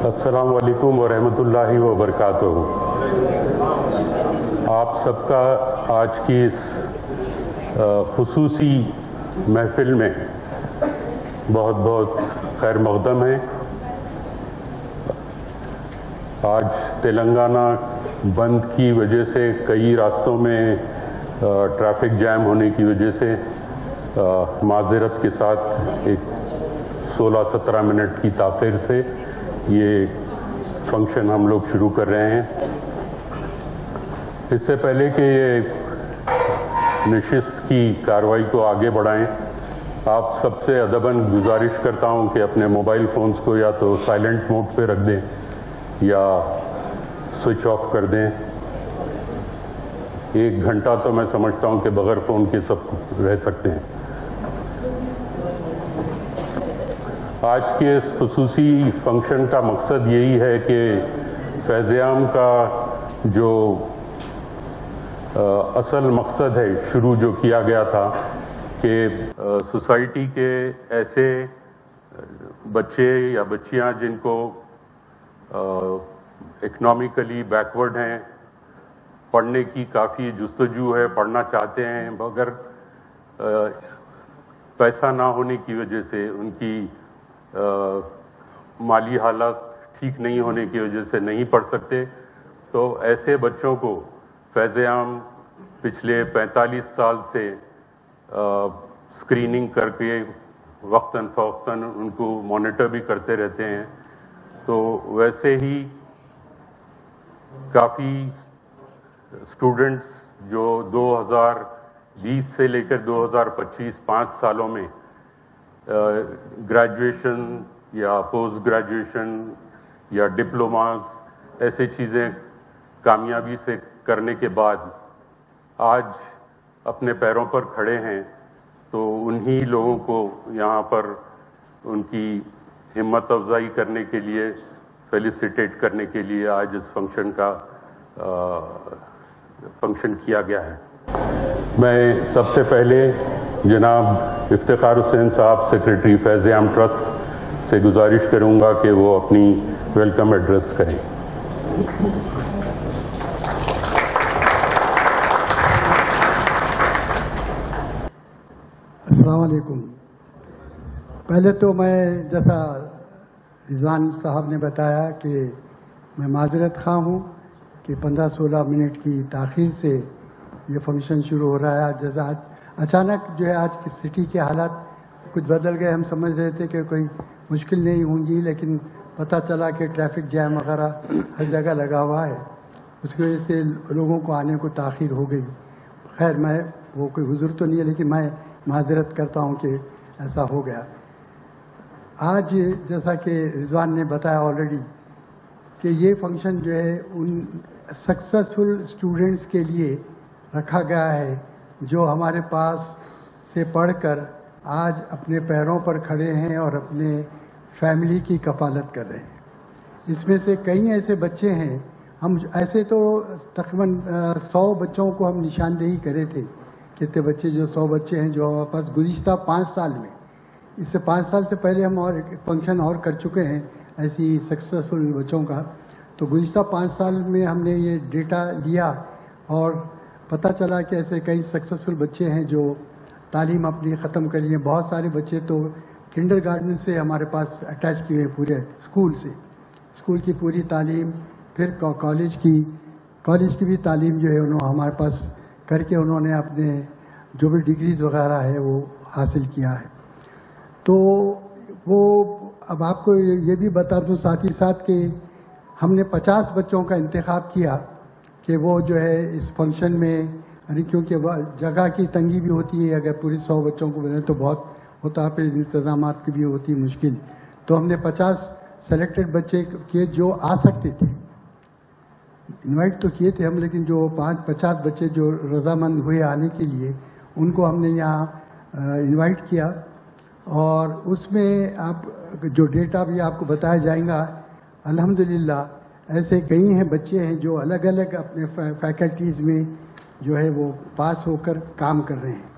السلام علیکم ورحمۃ اللہ وبرکاتہ۔ آپ سب کا آج کی اس خصوصی محفل میں بہت بہت خیر مقدم ہے۔ آج تلنگانہ بند کی وجہ سے کئی راستوں میں ٹریفک جام ہونے کی وجہ سے معذرت کے ساتھ ایک 16-17 منٹ کی تاخیر سے یہ فنکشن ہم لوگ شروع کر رہے ہیں۔ اس سے پہلے کہ یہ نشست کی کارروائی کو آگے بڑھائیں، آپ سب سے ادباً گزارش کرتا ہوں کہ اپنے موبائل فونز کو یا تو سائلنٹ موڈ پہ رکھ دیں یا سوئچ آف کر دیں۔ 1 گھنٹہ تو میں سمجھتا ہوں کہ بغیر فون کے سب رہ سکتے ہیں۔ آج کے اس خصوصی فنکشن کا مقصد یہی ہے کہ فیض عام کا جو اصل مقصد ہے، شروع جو کیا گیا تھا کہ سوسائٹی کے ایسے بچے یا بچیاں جن کو اکنامکلی بیکورڈ ہیں، پڑھنے کی کافی جستجو ہے، پڑھنا چاہتے ہیں مگر پیسہ نہ ہونے کی وجہ سے، ان کی مالی حالات ٹھیک نہیں ہونے کی وجہ سے نہیں پڑھ سکتے، تو ایسے بچوں کو فیض عام پچھلے 45 سال سے اسکریننگ کر کے وقتاً فوقتاً ان کو مانیٹر بھی کرتے رہتے ہیں، تو ویسے ہی کافی اسٹوڈنٹس جو 2020 سے لے کر 2025 5 سالوں میں گریجویشن یا پوسٹ گریجویشن یا ڈپلوماز ایسے چیزیں کامیابی سے کرنے کے بعد آج اپنے پیروں پر کھڑے ہیں، تو انہی لوگوں کو یہاں پر ان کی ہمت افزائی کرنے کے لیے، فیلیسیٹیٹ کرنے کے لیے آج اس فنکشن کیا گیا ہے۔ میں سب سے پہلے جناب افتخار حسین صاحب، سیکریٹری فیض عام ٹرسٹ سے گزارش کروں گا کہ وہ اپنی ویلکم ایڈریس کریں۔ السلام علیکم۔ پہلے تو میں جیسا رضوان صاحب نے بتایا کہ میں معذرت خواہ ہوں کہ 15-16 منٹ کی تاخیر سے یہ فنکشن شروع ہو رہا ہے۔ جیسا اچانک جو ہے آج کی سٹی کے حالات کچھ بدل گئے، ہم سمجھ رہے تھے کہ کوئی مشکل نہیں ہوں گی، لیکن پتہ چلا کہ ٹریفک جیم وغیرہ ہر جگہ لگا ہوا ہے، اس کی وجہ سے لوگوں کو آنے کو تاخیر ہو گئی۔ خیر، میں وہ کوئی عذر تو نہیں ہے، لیکن میں معذرت کرتا ہوں کہ ایسا ہو گیا۔ آج جیسا کہ رضوان نے بتایا آلریڈی کہ یہ فنکشن جو ہے ان سکسیسفل اسٹوڈنٹس کے لیے رکھا گیا ہے جو ہمارے پاس سے پڑھ کر آج اپنے پیروں پر کھڑے ہیں اور اپنے فیملی کی کفالت کر رہے ہیں۔ اس میں سے کئی ایسے بچے ہیں، ہم ایسے تو تقریباً 100 بچوں کو ہم نشاندہی کرے تھے، کتنے بچے، جو 100 بچے ہیں جو ہمارے پاس گزشتہ 5 سال میں، اس سے 5 سال سے پہلے ہم اور ایک فنکشن اور کر چکے ہیں ایسی سکسیسفل بچوں کا۔ تو گزشتہ 5 سال میں ہم نے یہ ڈیٹا لیا اور پتہ چلا کہ ایسے کئی سکسیسفل بچے ہیں جو تعلیم اپنی ختم کر لیے۔ بہت سارے بچے تو کنڈر گارڈن سے ہمارے پاس اٹیچ کیے ہیں، پورے اسکول سے، اسکول کی پوری تعلیم، پھر کالج کی بھی تعلیم جو ہے انہوں ہمارے پاس کر کے انہوں نے اپنے جو بھی ڈگریز وغیرہ ہے وہ حاصل کیا ہے۔ تو وہ اب آپ کو یہ بھی بتا دوں ساتھ ہی ساتھ کہ ہم نے 50 بچوں کا انتخاب کیا کہ وہ جو ہے اس فنکشن میں، یعنی کیونکہ جگہ کی تنگی بھی ہوتی ہے، اگر پوری 100 بچوں کو بنے تو بہت ہوتا ہے، پھر انتظامات کی بھی ہوتی مشکل، تو ہم نے 50 سلیکٹڈ بچے کیے جو آ سکتے تھے، انوائٹ تو کیے تھے ہم، لیکن جو 50 بچے جو رضامند ہوئے آنے کے لیے، ان کو ہم نے یہاں انوائٹ کیا۔ اور اس میں آپ جو ڈیٹا بھی آپ کو بتایا جائیں گا، الحمدللہ ایسے کئی ہیں بچے ہیں جو الگ الگ اپنے فیکلٹیز میں جو ہے وہ پاس ہو کر کام کر رہے ہیں۔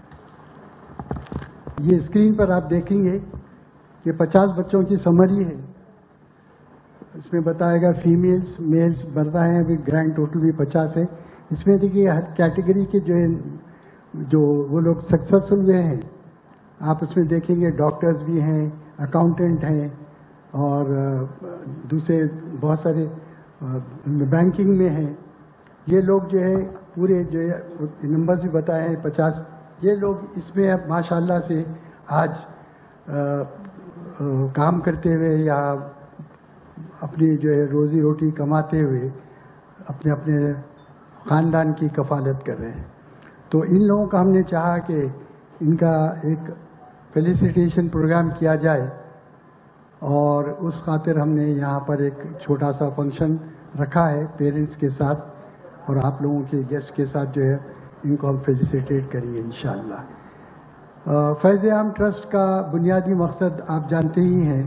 یہ اسکرین پر آپ دیکھیں گے کہ 50 بچوں کی سمری ہے، اس میں بتائے گا فیمیلز میلز بڑھتا ہے، ابھی گرینڈ ٹوٹل بھی 50 ہے۔ اس میں دیکھیے ہر کیٹیگری کے جو وہ لوگ سکسیسفل ہوئے ہیں، آپ اس میں دیکھیں گے ڈاکٹرز بھی ہیں، اکاؤنٹنٹ ہیں، اور دوسرے بہت سارے بینکنگ میں ہیں۔ یہ لوگ جو ہے پورے جو ہے نمبرز بھی بتائے ہیں 50، یہ لوگ اس میں اب ماشاءاللہ سے آج کام کرتے ہوئے یا اپنی جو ہے روزی روٹی کماتے ہوئے اپنے اپنے خاندان کی کفالت کر رہے ہیں۔ تو ان لوگوں کا ہم نے چاہا کہ ان کا ایک فیلیسیٹیشن پروگرام کیا جائے، اور اس خاطر ہم نے یہاں پر ایک چھوٹا سا فنکشن رکھا ہے پیرنٹس کے ساتھ اور آپ لوگوں کے گیسٹ کے ساتھ، جو ہے ان کو ہم فیلیسیٹیٹ کریں گے انشاءاللہ۔ فیض عام ٹرسٹ کا بنیادی مقصد آپ جانتے ہی ہیں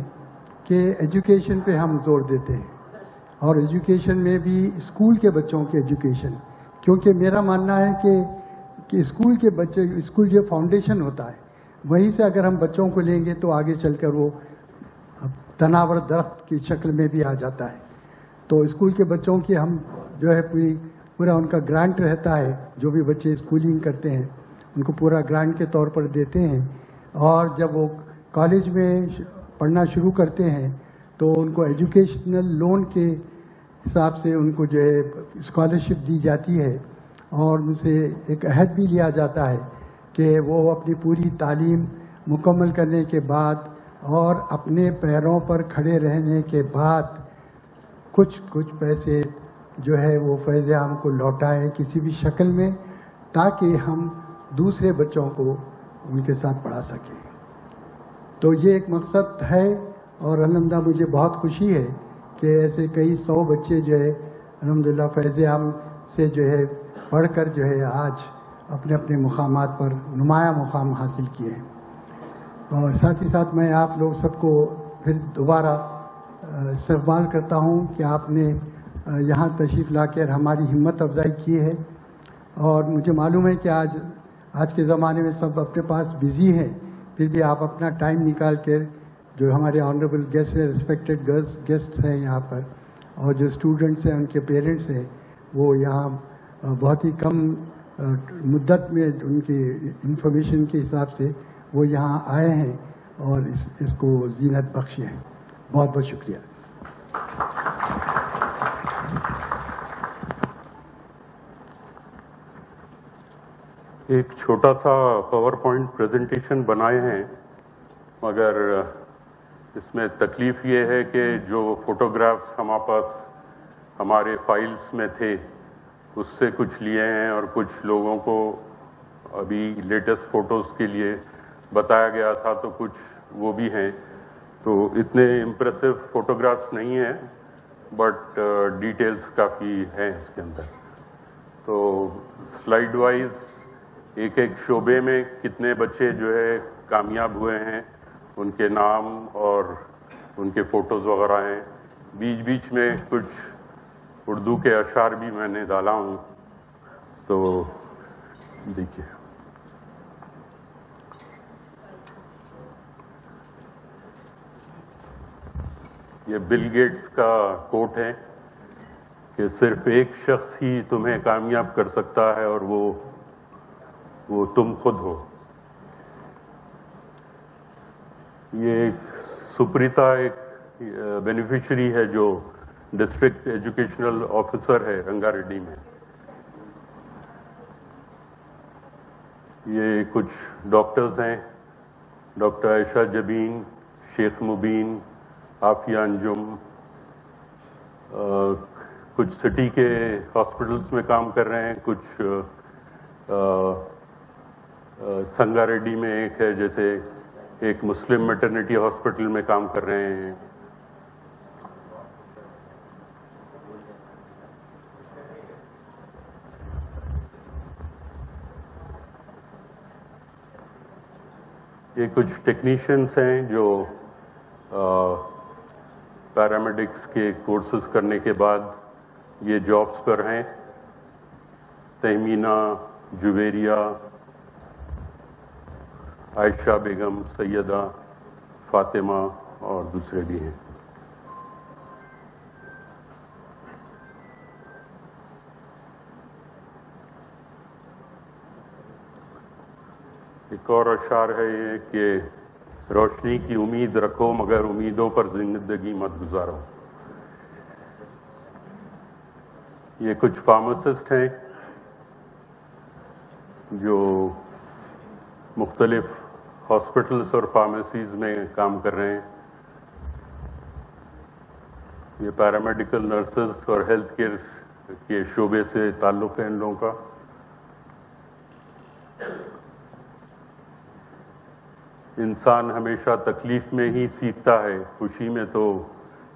کہ ایجوکیشن پہ ہم زور دیتے ہیں، اور ایجوکیشن میں بھی اسکول کے بچوں کی ایجوکیشن، کیونکہ میرا ماننا ہے کہ اسکول کے بچے، اسکول جو فاؤنڈیشن ہوتا ہے، وہیں سے اگر ہم بچوں کو لیں گے تو آگے چل کر وہ تناور درخت کی شکل میں بھی آ جاتا ہے۔ تو اسکول کے بچوں کی ہم جو ہے پورا ان کا گرانٹ رہتا ہے، جو بھی بچے اسکولنگ کرتے ہیں ان کو پورا گرانٹ کے طور پر دیتے ہیں، اور جب وہ کالج میں پڑھنا شروع کرتے ہیں تو ان کو ایجوکیشنل لون کے حساب سے ان کو جو ہے اسکالرشپ دی جاتی ہے، اور ان سے ایک عہد بھی لیا جاتا ہے کہ وہ اپنی پوری تعلیم مکمل کرنے کے بعد اور اپنے پیروں پر کھڑے رہنے کے بعد کچھ پیسے جو ہے وہ فیض عام کو لوٹائیں کسی بھی شکل میں، تاکہ ہم دوسرے بچوں کو ان کے ساتھ پڑھا سکیں۔ تو یہ ایک مقصد ہے، اور الحمدللہ مجھے بہت خوشی ہے کہ ایسے کئی 100 بچے جو ہے الحمدللہ فیض عام سے جو ہے پڑھ کر جو ہے آج اپنے اپنے مقامات پر نمایاں مقام حاصل کیے ہیں۔ اور ساتھ ہی ساتھ میں آپ لوگ سب کو پھر دوبارہ استقبال کرتا ہوں کہ آپ نے یہاں تشریف لا کر ہماری ہمت افزائی کی ہے، اور مجھے معلوم ہے کہ آج کے زمانے میں سب اپنے پاس بزی ہیں، پھر بھی آپ اپنا ٹائم نکال کر جو ہمارے آنریبل گیسٹ ہیں، ریسپیکٹڈ گیسٹ ہیں یہاں پر، اور جو اسٹوڈنٹس ہیں ان کے پیرنٹس ہیں، وہ یہاں بہت ہی کم مدت میں ان کی انفارمیشن کے حساب سے وہ یہاں آئے ہیں اور اس کو زینت بخشی ہے۔ بہت بہت شکریہ۔ ایک چھوٹا سا پاور پوائنٹ پریزنٹیشن بنائے ہیں، مگر اس میں تکلیف یہ ہے کہ جو فوٹوگرافس ہمارے پاس ہمارے فائلز میں تھے اس سے کچھ لیے ہیں، اور کچھ لوگوں کو ابھی لیٹسٹ فوٹوز کے لیے بتایا گیا تھا تو کچھ وہ بھی ہیں، تو اتنے امپریسو فوٹوگرافس نہیں ہیں، بٹ ڈیٹیلز کافی ہیں اس کے اندر۔ تو سلائیڈ وائز ایک شعبے میں کتنے بچے جو ہے کامیاب ہوئے ہیں، ان کے نام اور ان کے فوٹوز وغیرہ ہیں۔ بیچ بیچ میں کچھ اردو کے اشعار بھی میں نے ڈالا ہوں، تو دیکھیے۔ یہ بل گیٹس کا کوٹ ہے کہ صرف ایک شخص ہی تمہیں کامیاب کر سکتا ہے، اور وہ تم خود ہو۔ یہ سپریتا ایک بینیفیشری ہے جو ڈسٹرکٹ ایجوکیشنل آفیسر ہے رنگا ریڈی میں۔ یہ کچھ ڈاکٹرز ہیں، ڈاکٹر عائشہ جبین، شیخ مبین، عافیہ انجم، کچھ سٹی کے ہاسپٹلس میں کام کر رہے ہیں، کچھ سنگا ریڈی میں ایک ہے، جیسے ایک مسلم میٹرنیٹی ہاسپٹل میں کام کر رہے ہیں۔ یہ کچھ ٹیکنیشینس ہیں جو پیرامیڈکس کے کورسز کرنے کے بعد یہ جابس پر ہیں۔ تہمینہ، جویریہ، عائشہ بیگم، سیدہ، فاطمہ اور دوسرے بھی ہیں۔ ایک اور اشعار ہے یہ کہ روشنی کی امید رکھو مگر امیدوں پر زندگی مت گزارو۔ یہ کچھ فارماسسٹ ہیں جو مختلف ہاسپٹلس اور فارمیسیز میں کام کر رہے ہیں۔ یہ پیرامیڈیکل نرسز اور ہیلتھ کیئر کے شعبے سے تعلق ہے ان لوگوں کا۔ انسان ہمیشہ تکلیف میں ہی سیکھتا ہے، خوشی میں تو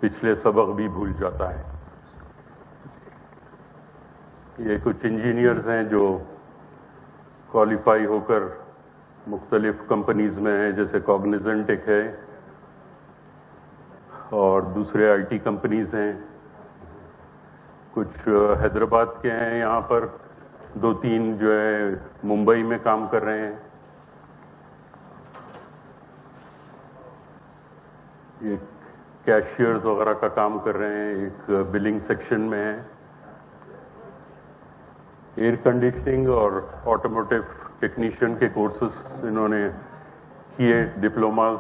پچھلے سبق بھی بھول جاتا ہے۔ یہ کچھ انجینئرز ہیں جو کوالیفائی ہو کر مختلف کمپنیز میں ہیں، جیسے کاگنیزنٹ ایک ہے اور دوسرے آئی ٹی کمپنیز ہیں۔ کچھ حیدرآباد کے ہیں یہاں پر، 2-3 جو ہے ممبئی میں کام کر رہے ہیں۔ یہ کیشیئرز وغیرہ کا کام کر رہے ہیں، ایک بلنگ سیکشن میں ہے۔ ایئر کنڈیشننگ اور آٹوموٹیو ٹیکنیشین کے کورسز انہوں نے کیے، ڈپلوماز،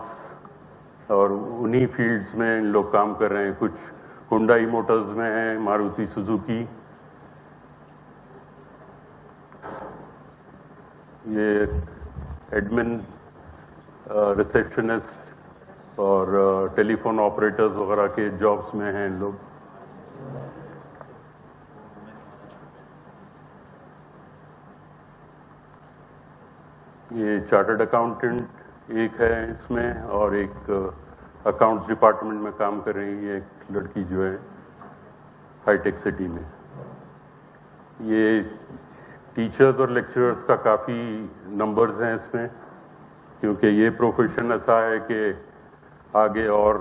اور انہی فیلڈز میں ان لوگ کام کر رہے ہیں۔ کچھ ہنڈائی موٹرز میں ہیں، ماروتی سوزوکی۔ یہ ایڈمن، ریسیپشنسٹ اور ٹیلی فون آپریٹرز وغیرہ کے جابس میں ہیں ان لوگ۔ یہ چارٹرڈ اکاؤنٹنٹ ایک ہے اس میں، اور ایک اکاؤنٹس ڈپارٹمنٹ میں کام کر رہی ہے ایک لڑکی جو ہے ہائی ٹیک سٹی میں. یہ ٹیچرز اور لیکچررز کا کافی نمبرز ہیں اس میں، کیونکہ یہ پروفیشن ایسا ہے کہ آگے اور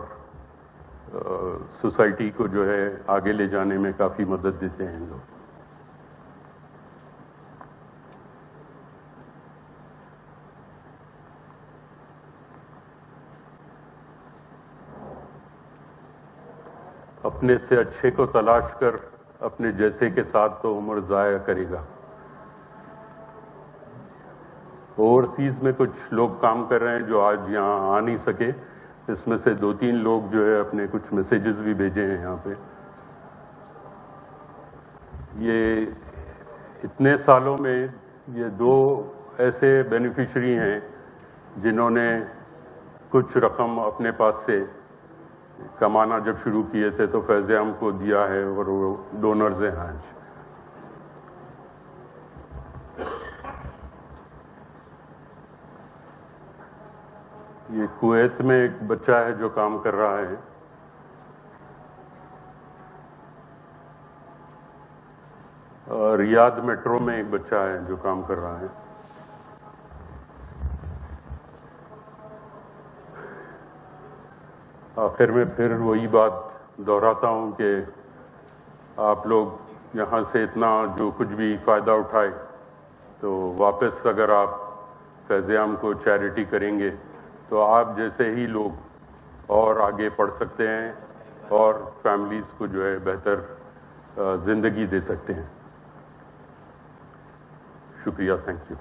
سوسائٹی کو جو ہے آگے لے جانے میں کافی مدد دیتے ہیں لوگ. اپنے سے اچھے کو تلاش کر اپنے جیسے کے ساتھ تو عمر ضائع کرے گا. اوورسیز میں کچھ لوگ کام کر رہے ہیں جو آج یہاں آ نہیں سکے. اس میں سے 2-3 لوگ جو ہے اپنے کچھ میسیجز بھی بھیجے ہیں یہاں پہ. یہ اتنے سالوں میں یہ 2 ایسے بینیفیشری ہیں جنہوں نے کچھ رقم اپنے پاس سے کمانا جب شروع کیے تھے تو فیض عام کو دیا ہے، اور وہ ڈونرز ہیں آج. یہ کویت میں ایک بچہ ہے جو کام کر رہا ہے. ریاض میٹرو میں ایک بچہ ہے جو کام کر رہا ہے. آخر میں پھر وہی بات دہراتا ہوں کہ آپ لوگ یہاں سے اتنا جو کچھ بھی فائدہ اٹھائے تو واپس اگر آپ فیض عام کو چیریٹی کریں گے تو آپ جیسے ہی لوگ اور آگے پڑھ سکتے ہیں اور فیملیز کو جو ہے بہتر زندگی دے سکتے ہیں. شکریہ. Thank you.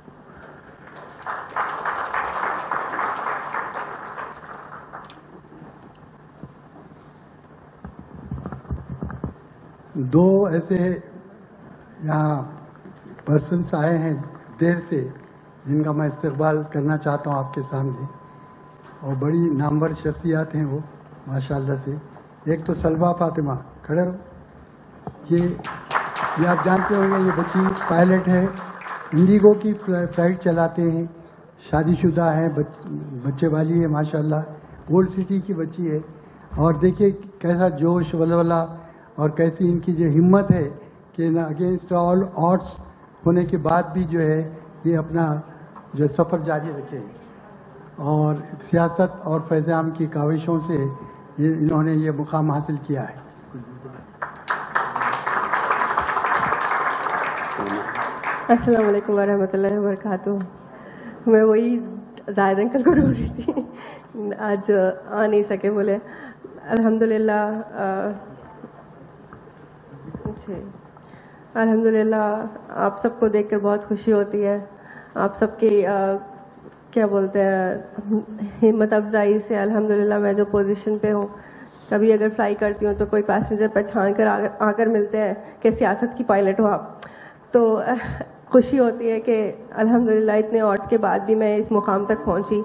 دو ایسے یہاں پرسنس آئے ہیں دیر سے جن کا میں استقبال کرنا چاہتا ہوں آپ کے سامنے، اور بڑی نامور شخصیات ہیں وہ ماشاءاللہ سے. ایک تو سلوا فاطمہ، کھڑے رہو. یہ آپ جانتے ہوں گے، یہ بچی پائلٹ ہے، انڈیگو کی فلائٹ چلاتے ہیں، شادی شدہ ہے، بچے والی ہے ماشاءاللہ، اولڈ سٹی کی بچی ہے. اور دیکھیے کیسا جوش ولولہ اور کیسی ان کی جو ہمت ہے کہ اگینسٹ آل آڈس ہونے کے بعد بھی جو ہے یہ اپنا جو سفر جاری رکھے، اور سیاست اور فیض عام کی کاوشوں سے انہوں نے یہ مقام حاصل کیا ہے. السلام علیکم ورحمۃ اللہ وبرکاتہ. میں وہی زاہد انکل کو ڈھونڈ رہی تھی، آج آ نہیں سکے بولے. الحمدللہ الحمدللہ آپ سب کو دیکھ کر بہت خوشی ہوتی ہے. آپ سب کی کیا بولتے ہیں ہمت افزائی سے الحمدللہ میں جو پوزیشن پہ ہوں، کبھی اگر فلائی کرتی ہوں تو کوئی پیسنجر پہچان کر آ کر ملتے ہیں کہ سیاست کی پائلٹ ہو آپ، تو خوشی ہوتی ہے کہ الحمدللہ اتنے آڈس کے بعد بھی میں اس مقام تک پہنچی.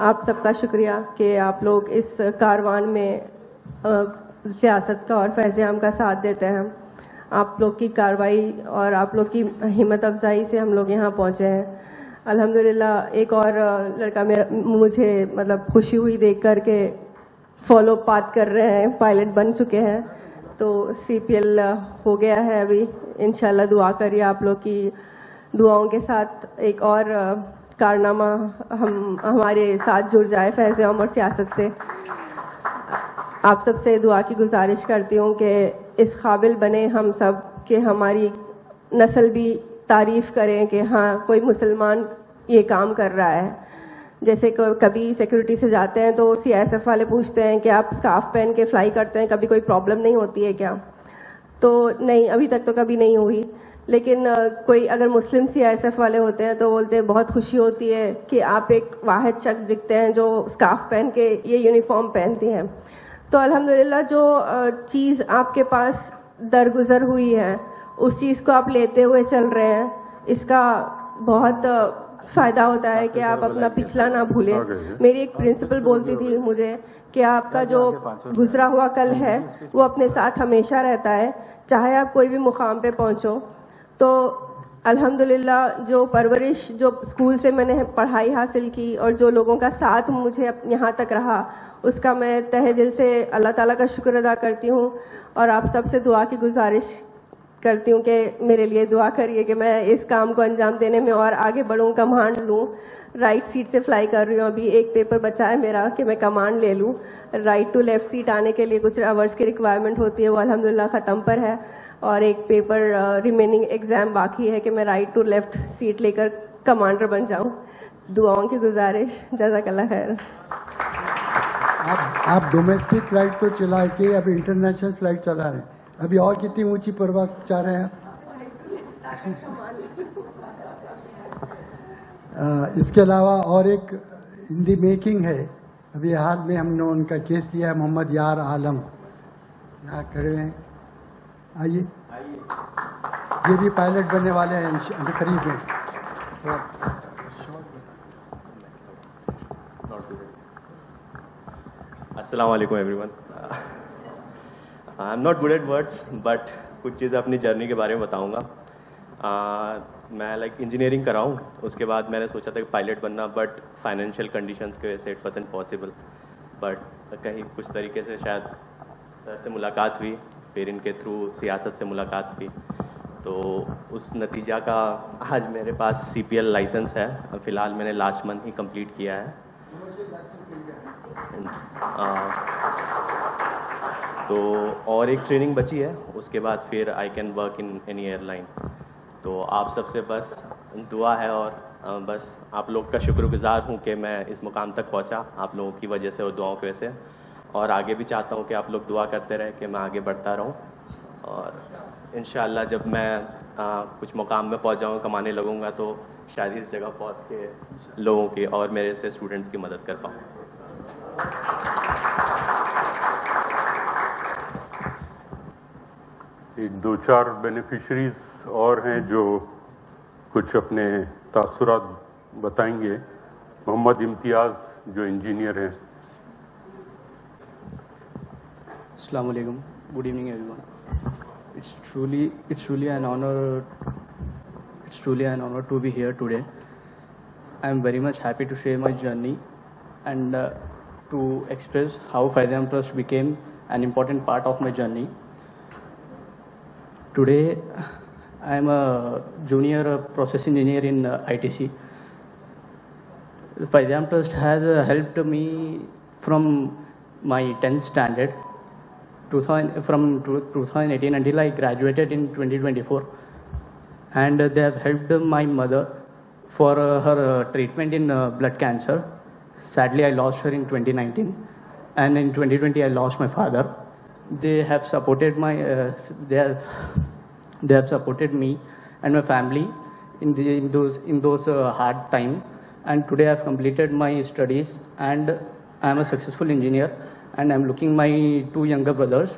آپ سب کا شکریہ کہ آپ لوگ اس کاروان میں سیاست کا اور فیض عام کا ساتھ دیتے ہیں. آپ لوگ کی کارروائی اور آپ لوگ کی ہمت افزائی سے ہم لوگ یہاں پہنچے ہیں. الحمدللہ ایک اور لڑکا مجھے مطلب خوشی ہوئی دیکھ کر کے فالو پات کر رہے ہیں، پائلٹ بن چکے ہیں، تو سی پی ایل ہو گیا ہے ابھی. انشاءاللہ دعا کریے آپ لوگ کی دعاؤں کے ساتھ ایک اور کارنامہ ہمارے ساتھ جڑ جائے فیض عام اور سیاست سے. آپ سب سے دعا کی گزارش کرتی ہوں کہ اس قابل بنے ہم سب کہ ہماری نسل بھی تعریف کریں کہ ہاں کوئی مسلمان یہ کام کر رہا ہے. جیسے کبھی سیکورٹی سے جاتے ہیں تو سی ایس ایف والے پوچھتے ہیں کہ آپ اسکارف پہن کے فلائی کرتے ہیں، کبھی کوئی پرابلم نہیں ہوتی ہے کیا؟ تو نہیں، ابھی تک تو کبھی نہیں ہوئی. لیکن کوئی اگر مسلم سی ایس ایف والے ہوتے ہیں تو بولتے ہیں بہت خوشی ہوتی ہے کہ آپ ایک واحد شخص دکھتے ہیں جو اسکارف پہن کے یہ یونیفارم پہنتی ہیں. تو الحمدللہ جو چیز آپ کے پاس درگزر ہوئی ہے اس چیز کو آپ لیتے ہوئے چل رہے ہیں، اس کا بہت فائدہ ہوتا ہے کہ آپ اپنا پچھلا نہ بھولیں. میری ایک پرنسپل بولتی تھی مجھے کہ آپ کا جو گزرا ہوا کل ہے وہ اپنے ساتھ ہمیشہ رہتا ہے, چاہے آپ کوئی بھی مقام پہ پہنچو. تو الحمدللہ جو پرورش, جو اسکول سے میں نے پڑھائی حاصل کی اور جو لوگوں کا ساتھ مجھے یہاں تک رہا, اس کا میں تہہ دل سے اللہ تعالیٰ کا شکر ادا کرتی ہوں. اور آپ سب سے دعا کی گزارش کرتی ہوں کہ میرے لیے دعا کریے کہ میں اس کام کو انجام دینے میں اور آگے بڑھوں, کمانڈ لوں. رائٹ سیٹ سے فلائی کر رہی ہوں, ابھی ایک پیپر بچا ہے میرا کہ میں کمانڈ لے لوں. رائٹ ٹو لیفٹ سیٹ آنے کے لیے کچھ آورس کی ریکوائرمنٹ ہوتی ہے, وہ الحمدللہ ختم پر ہے. اور ایک پیپر ریمیننگ ایگزام باقی ہے کہ میں رائٹ ٹو لیفٹ سیٹ لے کر کمانڈر بن جاؤں. دعاؤں کی گزارش. جزاک اللہ خیر. آپ ڈومیسٹک فلائٹ تو چلا کے ابھی انٹرنیشنل فلائٹ چلا رہے ہیں, ابھی اور کتنی اونچی پرواز چاہ رہے ہیں آپ؟ اس کے علاوہ اور ایک ان دی میکنگ ہے, ابھی حال میں ہم نے ان کا کیس لیا ہے, محمد یار عالم یہاں کھڑے ہیں, آئیے. یہ بھی پائلٹ بننے والے ہیں قریب میں. السلام علیکم everyone. I am not good at words, but کچھ چیزیں اپنی جرنی کے بارے میں بتاؤں گا. میں انجینئرنگ کرا ہوں, اس کے بعد میں نے سوچا تھا کہ پائلٹ بننا, بٹ فائنینشیل کنڈیشنز کی وجہ سے اٹ wasn't پاسبل. بٹ کہیں کچھ طریقے سے شاید سر سے ملاقات ہوئی, پھر ان کے تھرو سیاست سے ملاقات ہوئی, تو اس نتیجہ کا آج میرے پاس CPL لائسنس ہے. فی الحال میں نے لاسٹ منتھ ہی کمپلیٹ کیا ہے. تو اور ایک ٹریننگ بچی ہے, اس کے بعد پھر I can work in any airline. تو آپ سب سے بس دعا ہے, اور بس آپ لوگ کا شکر گزار ہوں کہ میں اس مقام تک پہنچا آپ لوگوں کی وجہ سے اور دعاؤں کی وجہ سے. اور آگے بھی چاہتا ہوں کہ آپ لوگ دعا کرتے رہے کہ میں آگے بڑھتا رہوں, اور انشاءاللہ جب میں کچھ مقام میں پہنچ جاؤں, کمانے لگوں گا, تو شاید اس جگہ پہنچ کے لوگوں کی اور میرے سے اسٹوڈنٹس کی مدد کر پاؤں. ایک دو چار بینیفیشریز اور ہیں جو کچھ اپنے تاثرات بتائیں گے. محمد امتیاز جو انجینئر ہیں. السلام علیکم. Good evening every one. It's truly an honor to be here today. I am very much happy to share my journey and to express how Faizan Trust became an important part of my journey. Today, I am a junior process engineer in ITC. Faizan Trust has helped me from my 10th standard from 2018 until I graduated in 2024, and they have helped my mother for her treatment in blood cancer. Sadly, I lost her in 2019, and in 2020 I lost my father. They have supported they have supported me and my family in those hard times, and today I have completed my studies and I am a successful engineer, and I am looking my two younger brothers.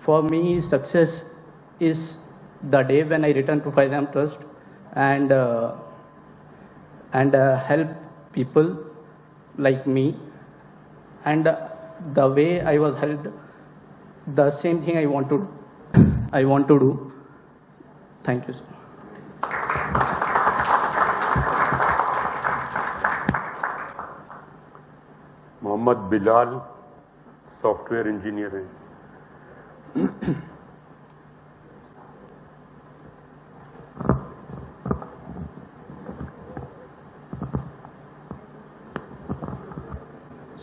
For me, success is the day when I return to Faizan Trust and help people like me, and the way I was helped, the same thing I want to do. Thank you, sir. Muhammad Bilal soft where engineer ہیں.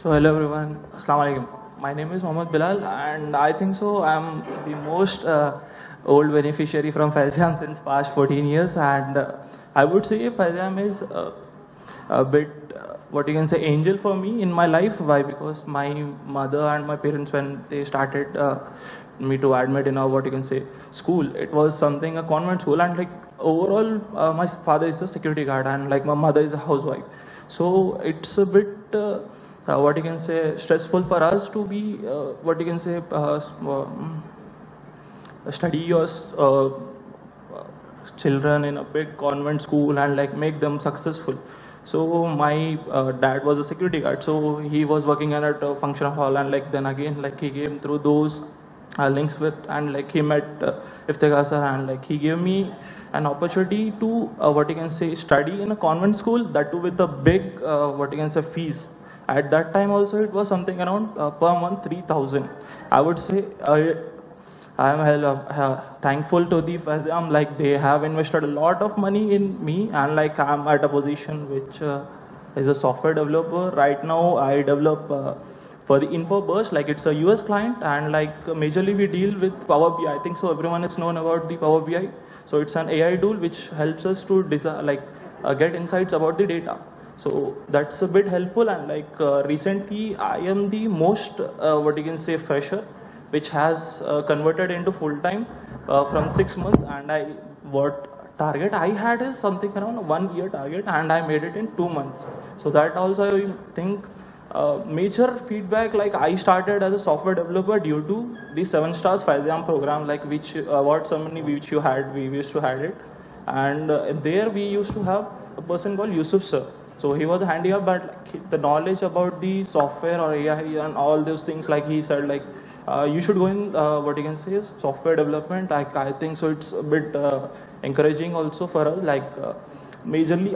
So hello everyone, Assalamu alaikum. My name is Mohammad Bilal, and I think so I'm the most old beneficiary from Faizan since past 14 years, and I would say Faizan is a bit what you can say angel for me in my life. Why? Because my mother and my parents, when they started me to admit in what you can say school, it was something a convent school, and like overall my father is a security guard and like my mother is a housewife, so it's a bit what you can say stressful for us to be what you can say study or children in a big convent school and like make them successful. So my dad was a security guard, so he was working at a function hall, and like then again like he came through those links with, and like he met Iftikhar sir, and like he gave me an opportunity to what you can say study in a convent school, that too with a big what you can say fees. At that time also it was something around per month 3,000. I would say I am thankful to the Faizam, like they have invested a lot of money in me, and like I am at a position which is a software developer. Right now I develop for the InfoBurst, like it's a US client, and like majorly we deal with Power BI. I think so everyone is known about the Power BI. So it's an AI tool which helps us to design, get insights about the data. So that's a bit helpful, and like recently I am the most what you can say fresher, which has converted into full time from 6 months, and what target I had is something around 1 year target, and I made it in 2 months. So that also I think major feedback, like I started as a software developer due to the 7 stars Faizam program, like which award ceremony which you had, we used to had it, and there we used to have a person called Yusuf sir. So he was handicapped, but like, the knowledge about the software or AI and all those things, like he said, like you should go in what you can say is software development. Like I think so it's a bit encouraging also for us, like majorly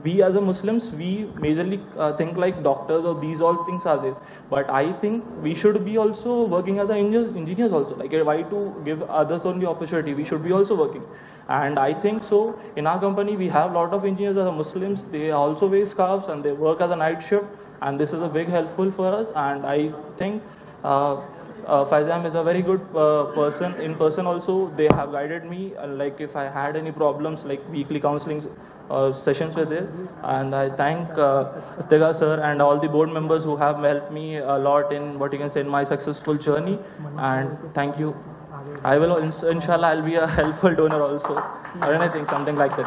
we as a Muslims, we majorly think like doctors or these all things are this, but I think we should be also working as engineers also, like why to give others only opportunity, we should be also working. And I think so in our company we have a lot of engineers as a Muslims, they also wear scarves and they work as a night shift, and this is a big helpful for us. And I think Faizam is a very good person in person also. They have guided me, like if I had any problems, like weekly counseling sessions with it. And I thank Iftikhar sir and all the board members who have helped me a lot in what you can say in my successful journey. And thank you. I will inshallah I'll be a helpful donor also, or anything, something like that.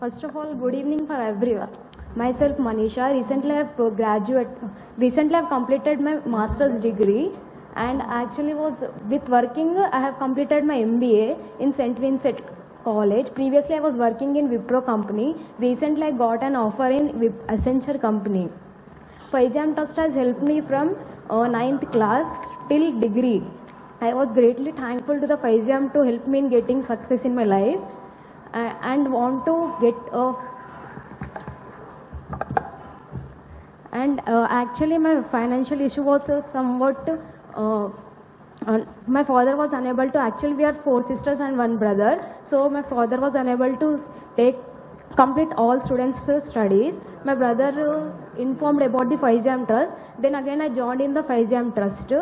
First of all, good evening for everyone. Myself Manisha. Recently I've completed my master's degree, and actually was with working. I have completed my MBA in St. Vincent College. Previously I was working in Wipro company. Recently I got an offer in Accenture company. Faizam Trust has helped me from 9th class till degree. I was greatly thankful to the Faizam to help me in getting success in my life, and want to get actually my financial issue was somewhat my father was unable to, actually we are 4 sisters and 1 brother, so my father was unable to complete all students' studies. My brother informed about the Faizam Trust. Then again I joined in the Faizam Trust.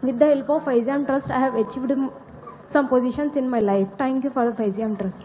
With the help of Faizam Trust, I have achieved some positions in my life. Thank you for the Faizam Trust.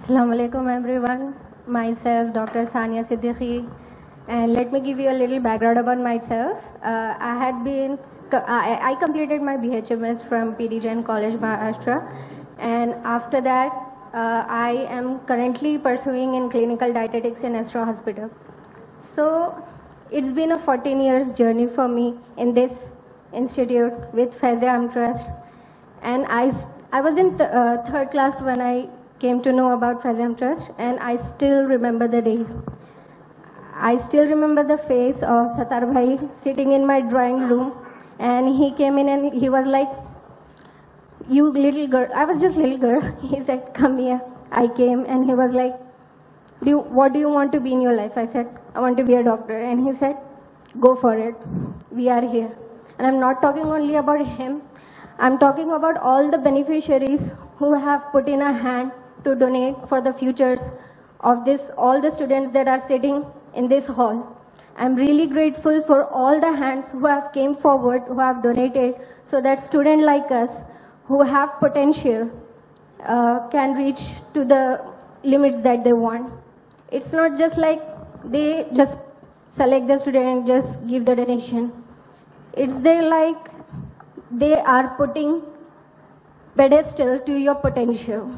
Assalamu alaikum everyone. Myself Dr. Sania Siddiqui, and let me give you a little background about myself. I completed my BHMS from PD Jain College, Maharashtra, and after that I am currently pursuing in clinical dietetics in Astro Hospital. So it's been a 14 years journey for me in this institute with Faizam Trust, and I was in 3rd class when I came to know about Faizam Trust, and I still remember the day. I still remember the face of Satar Bhai sitting in my drawing room, and he came in and he was like, "You little girl." I was just little girl. He said, "Come here." I came and he was like, "What do you want to be in your life?" I said, "I want to be a doctor." And he said, "Go for it. We are here." And I'm not talking only about him. I'm talking about all the beneficiaries who have put in a hand to donate for the futures of all the students that are sitting in this hall. I'm really grateful for all the hands who have came forward, who have donated, so that students like us who have potential can reach to the limits that they want. It's not just like they just select the student and just give the donation. It's like they are putting pedestal to your potential.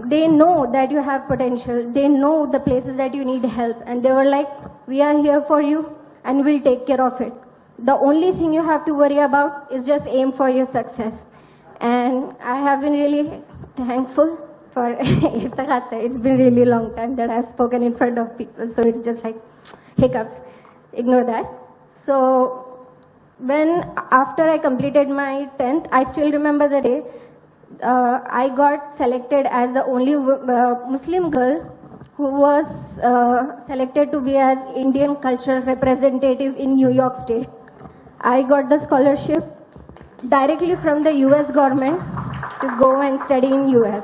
They know that you have potential. They know the places that you need help. And they were like, we are here for you and we'll take care of it. The only thing you have to worry about is just aim for your success. And I have been really thankful for Iftikhar sir. It's been really long time that I've spoken in front of people. So it's just like hiccups. Ignore that. So after I completed my 10th, I still remember the day I got selected as the only Muslim girl who was selected to be an Indian cultural representative in New York State. I got the scholarship directly from the US government to go and study in US.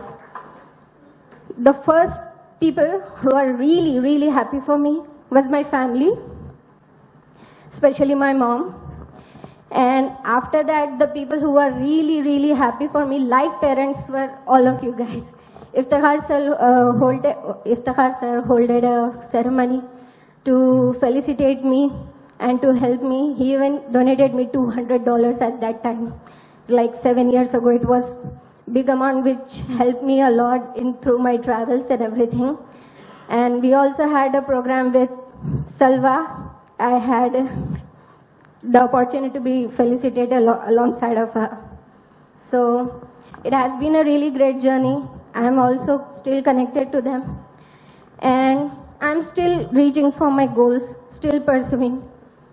The first people who are really, really happy for me was my family, especially my mom. And after that, the people who were really, really happy for me, like parents, were all of you guys. Iftikhar sir holded a ceremony to felicitate me and to help me. He even donated me $200 at that time. Like 7 years ago, it was big amount which helped me a lot through my travels and everything. And we also had a program with Salwa. I had the opportunity to be felicitated alongside of her. So it has been a really great journey. I am also still connected to them. And I'm still reaching for my goals, still pursuing.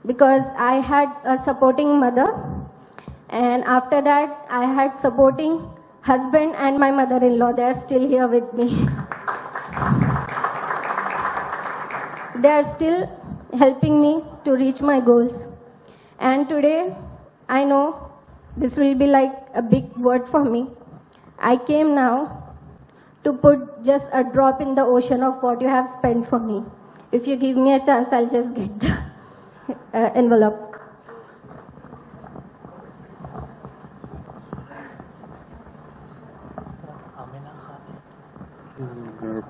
Because I had a supporting mother. And after that, I had supporting husband and my mother-in-law. They are still here with me. They are still helping me to reach my goals. And today, I know this will be like a big word for me. I came now to put just a drop in the ocean of what you have spent for me. If you give me a chance, I'll just get the envelope.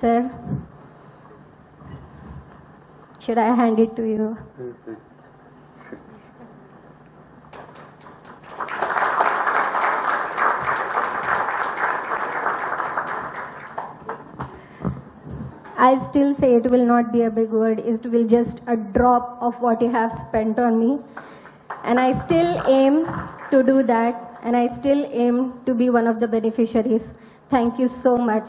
Sir, should I hand it to you? I still say it will not be a big word. It will just a drop of what you have spent on me. And I still aim to do that. And I still aim to be one of the beneficiaries. Thank you so much.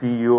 CEO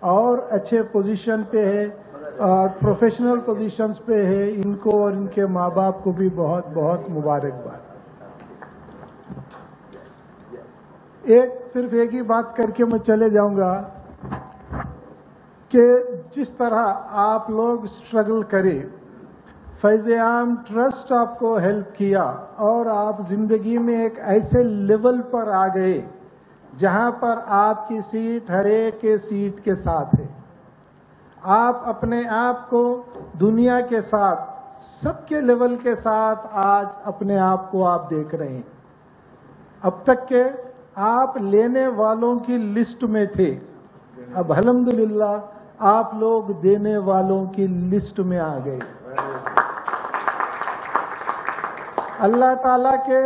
اور اچھے position پہ ہے اور professional positions پہ ہے، ان کو اور ان کے ماں باپ کو بھی بہت بہت مبارکباد۔ صرف ایک ہی بات کر کے میں چلے جاؤں گا کہ جس طرح آپ لوگ اسٹرگل کرے، فیض عام ٹرسٹ آپ کو ہیلپ کیا اور آپ زندگی میں ایک ایسے لیول پر آ گئے جہاں پر آپ کی سیٹ ہر ایک کے سیٹ کے ساتھ ہے۔ آپ اپنے آپ کو دنیا کے ساتھ سب کے لیول کے ساتھ آج اپنے آپ کو آپ دیکھ رہے ہیں۔ اب تک کہ آپ لینے والوں کی لسٹ میں تھے، اب الحمدللہ آپ لوگ دینے والوں کی لسٹ میں آ گئے۔ اللہ تعالیٰ کے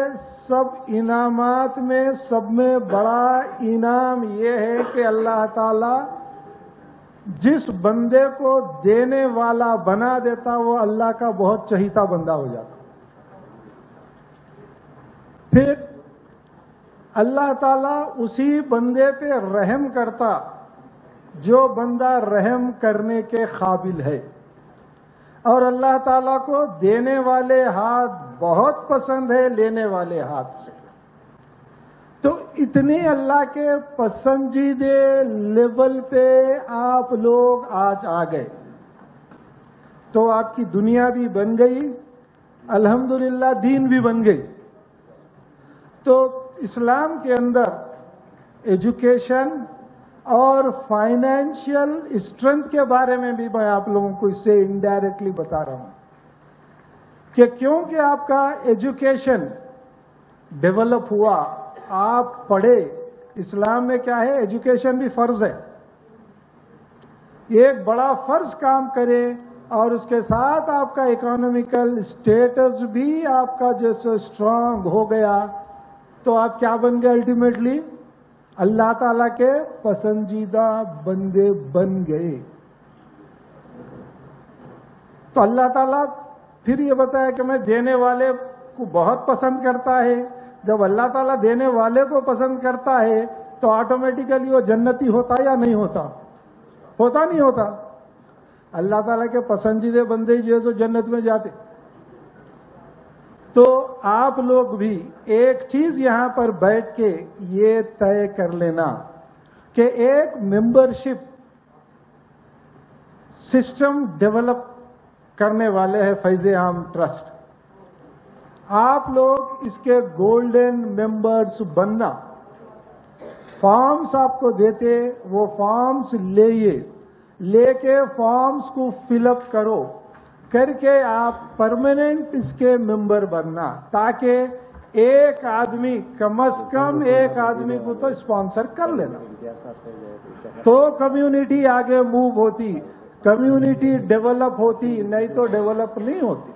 سب انعامات میں سب میں بڑا انعام یہ ہے کہ اللہ تعالیٰ جس بندے کو دینے والا بنا دیتا وہ اللہ کا بہت چہیتا بندہ ہو جاتا۔ پھر اللہ تعالیٰ اسی بندے پہ رحم کرتا جو بندہ رحم کرنے کے قابل ہے، اور اللہ تعالیٰ کو دینے والے ہاتھ بہت پسند ہے لینے والے ہاتھ سے۔ تو اتنے اللہ کے پسندیدے لیول پہ آپ لوگ آج آ گئے، تو آپ کی دنیا بھی بن گئی، الحمدللہ دین بھی بن گئی۔ تو اسلام کے اندر ایجوکیشن اور فائنینشیل اسٹرینتھ کے بارے میں بھی میں آپ لوگوں کو اس سے انڈائریکٹلی بتا رہا ہوں کہ کیونکہ آپ کا ایجوکیشن ڈیولپ ہوا، آپ پڑھے۔ اسلام میں کیا ہے؟ ایجوکیشن بھی فرض ہے، ایک بڑا فرض کام کرے اور اس کے ساتھ آپ کا اکنامیکل اسٹیٹس بھی آپ کا جیسے اسٹرانگ ہو گیا تو آپ کیا بن گئے؟ الٹیمیٹلی اللہ تعالیٰ کے پسندیدہ بندے بن گئے۔ تو اللہ تعالیٰ پھر یہ بتایا کہ میں دینے والے کو بہت پسند کرتا ہے۔ جب اللہ تعالیٰ دینے والے کو پسند کرتا ہے تو آٹومیٹیکلی وہ جنتی ہوتا یا نہیں ہوتا؟ ہوتا نہیں ہوتا؟ اللہ تعالیٰ کے پسندیدہ بندے جو ہے سو جنت میں جاتے۔ تو آپ لوگ بھی ایک چیز یہاں پر بیٹھ کے یہ طے کر لینا کہ ایک ممبرشپ سسٹم ڈیولپ کرنے والے ہیں فیض عام ٹرسٹ۔ آپ لوگ اس کے گولڈن ممبرز بننا، فارمز آپ کو دیتے، وہ فارمز لے کے فارمز کو فل اپ کرو کر کے آپ پرماننٹ اس کے ممبر بننا، تاکہ ایک آدمی کم از کم ایک آدمی کو تو اسپانسر کر لینا، تو کمیونٹی آگے موو ہوتی، کمیونٹی ڈیولپ ہوتی، نہیں تو ڈیولپ نہیں ہوتی۔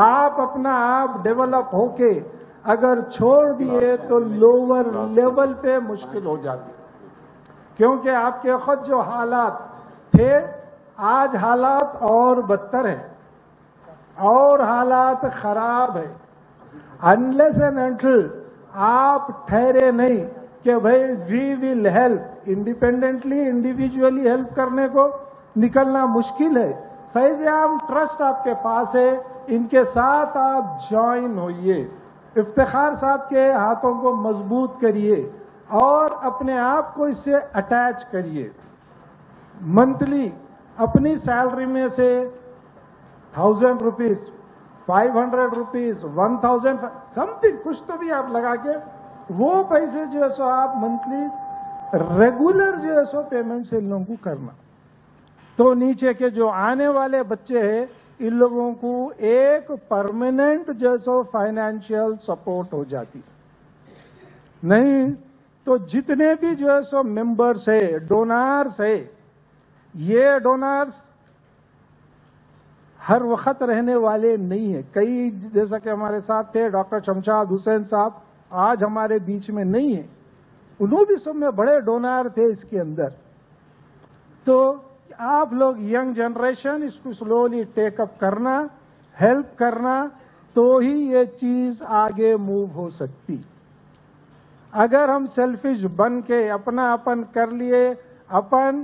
آپ اپنا آپ ڈیولپ ہو کے اگر چھوڑ دیے تو لوور لیول پہ مشکل ہو جاتی، کیونکہ آپ کے خود جو حالات تھے آج حالات اور بدتر ہیں اور حالات خراب ہیں۔ انلیس اینڈ انٹل آپ ٹھہرے نہیں کہ بھئی we will help, independently individually help کرنے کو نکلنا مشکل ہے۔ فیض عام ٹرسٹ آپ کے پاس ہے، ان کے ساتھ آپ جوائن ہوئیے، افتخار صاحب کے ہاتھوں کو مضبوط کریے اور اپنے آپ کو اس سے اٹیچ کریے۔ منتھلی اپنی سیلری میں سے 1000 روپیز، 500 روپیز، 1000 سم تھنگ کچھ تو بھی آپ لگا کے وہ پیسے جو ہے سو آپ منتھلی ریگولر جو ہے سو پیمنٹ سے ان لوگوں کو کرنا، تو نیچے کے جو آنے والے بچے ہیں ان لوگوں کو ایک پرماننٹ جو ہے سو فائنینشیل سپورٹ ہو جاتی۔ نہیں تو جتنے بھی جو ہے سو ممبرس ہے، ڈونرز ہے، یہ ڈونرز ہر وقت رہنے والے نہیں ہیں۔ کئی جیسا کہ ہمارے ساتھ تھے ڈاکٹر شمشاد حسین صاحب، آج ہمارے بیچ میں نہیں ہیں، انہوں بھی سب میں بڑے ڈونر تھے اس کے اندر۔ تو آپ لوگ ینگ جنریشن اس کو سلولی ٹیک اپ کرنا، ہیلپ کرنا، تو ہی یہ چیز آگے موو ہو سکتی۔ اگر ہم سیلفش بن کے اپنا اپن کر لیے، اپن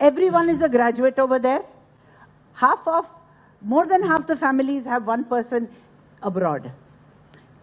everyone is a graduate over there. More than half the families have one person abroad.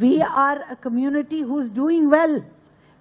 we are a community who is doing well.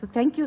So thank you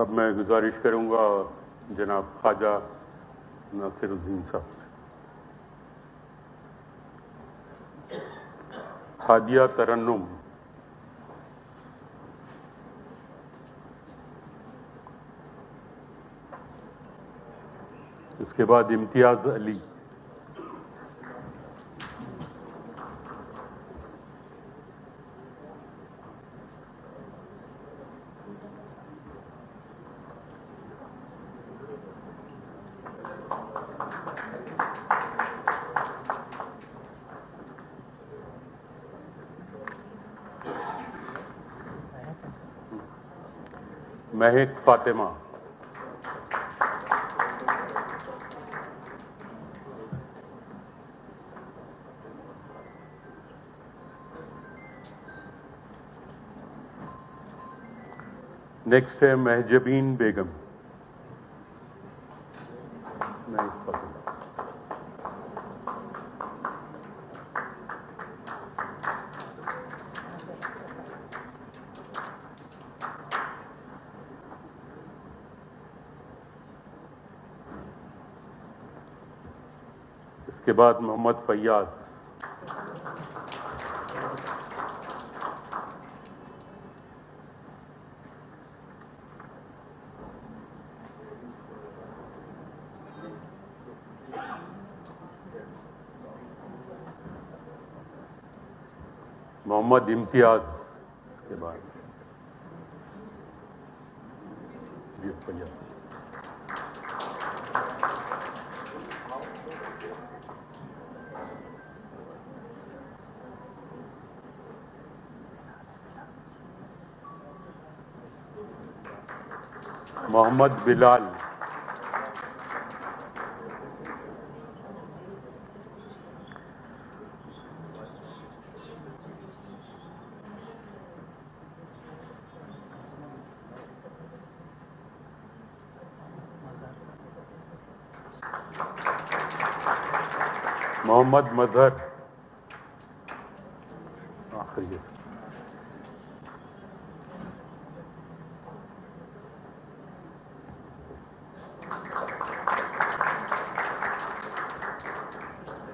اب میں گزارش کروں گا جناب خواجہ ناصر الدین صاحب سے. ہادیہ ترنم. اس کے بعد امتیاز علی. مہک فاطمہ. نیکسٹ ہے مہجبین بیگم. مہک فاطمہ. اس کے بعد محمد فیاض. محمد امتیاز. اس کے بعد جی فیاض. محمد بلال. محمد مظہر. آخری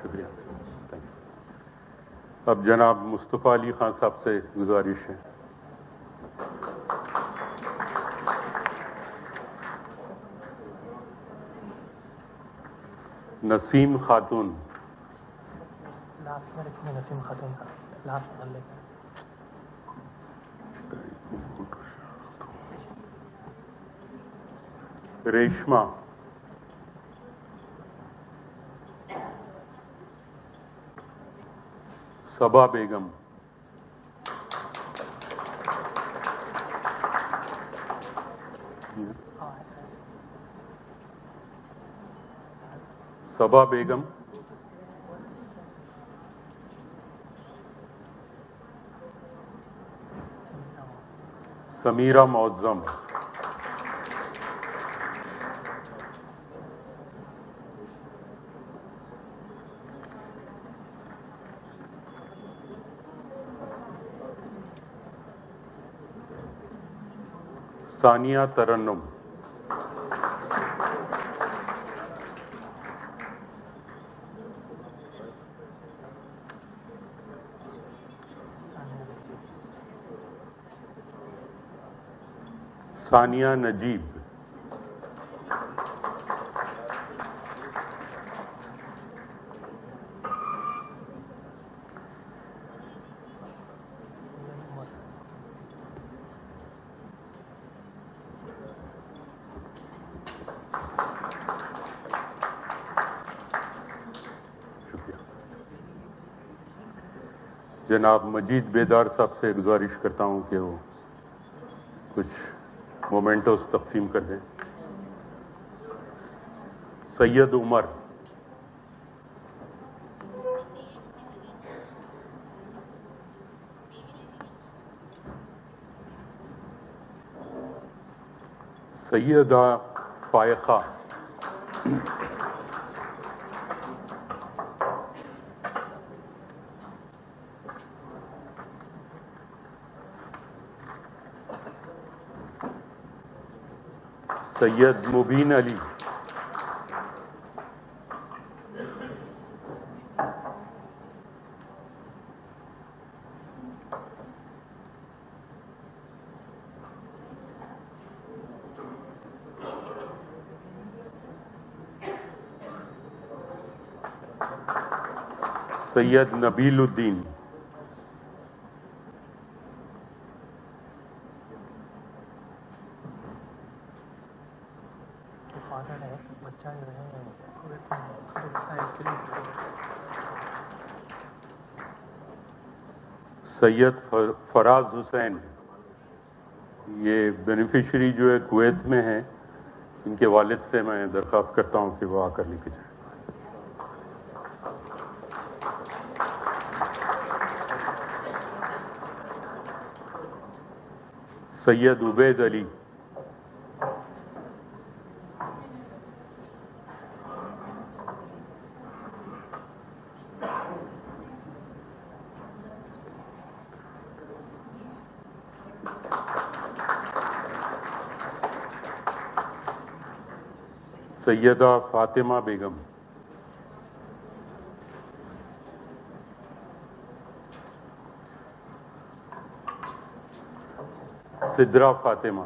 شکریہ. اب جناب مصطفیٰ علی خان صاحب سے گزارش ہے. نسیم خاتون. نسیم خاتون کا لاسٹ بولے. ریشما. صبا بیگم. صبا بیگم. سمیرہ معظم. ثانیہ ترنم. ثانیہ نجیب. جناب مجید بیدار صاحب سے گزارش کرتا ہوں کہ وہ کچھ مومنٹوز تقسیم کر دیں. سید عمر. سیدہ فائقہ. سید مبین علی. سید نبیل الدین. سید فراز حسین. یہ بینیفیشری جو ہے کویت میں ہیں، ان کے والد سے میں درخواست کرتا ہوں کہ وہ آ کر لے کے جائیں. سید عبید علی. سیدہ فاطمہ بیگم. سدرا فاطمہ.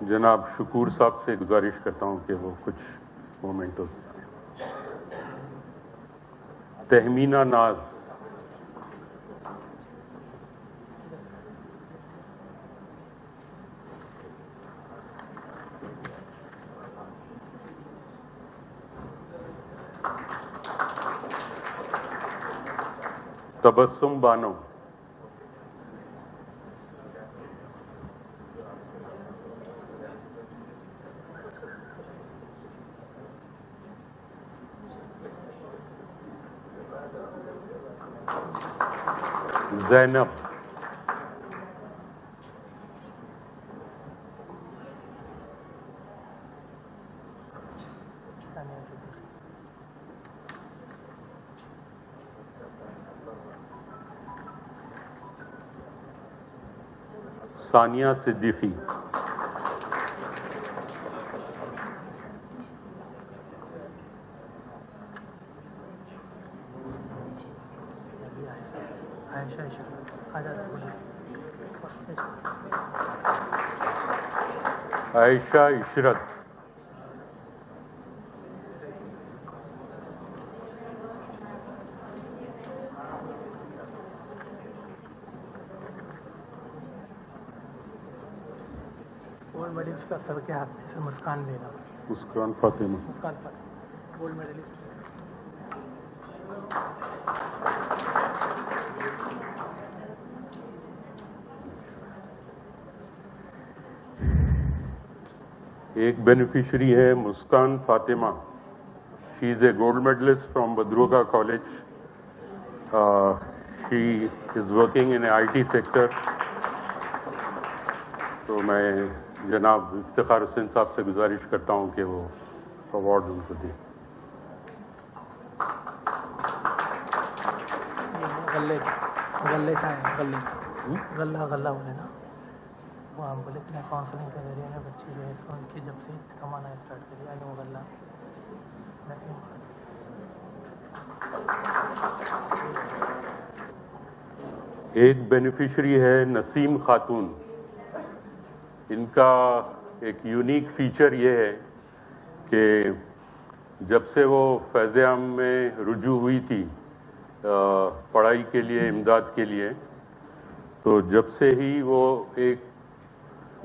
جناب شکور صاحب سے گزارش کرتا ہوں کہ وہ کچھ مومنٹوں سے. تہمینہ ناز. تبسم بانو. زینب. ثانیہ صدیقی. عائشہ عشرت. گولڈ میڈلسٹ کا سر کے ہاتھ سے مسکان دینا. مسکان فاطمہ. Muskan Fatima gold medalist. ایک بینیفیشری ہے Muskan Fatima. She is a gold medalist from Badruka college. She is working in I T sector. تو میں جناب افتخار حسین صاحب سے گزارش کرتا ہوں کہ وہ اوارڈ ان کو دیں. غلہ بولے نا، وہ ہم بولے کہ کاؤنسلنگ کر رہے ہیں بچے جو ہے تو ان کی جب سے کمانا اسٹارٹ کری آگے وہ غلہ. ایک بینیفیشری ہے نسیم خاتون. ان کا ایک یونیک فیچر یہ ہے کہ جب سے وہ فیض عام میں رجوع ہوئی تھی پڑھائی کے لیے، امداد کے لیے، تو جب سے ہی وہ ایک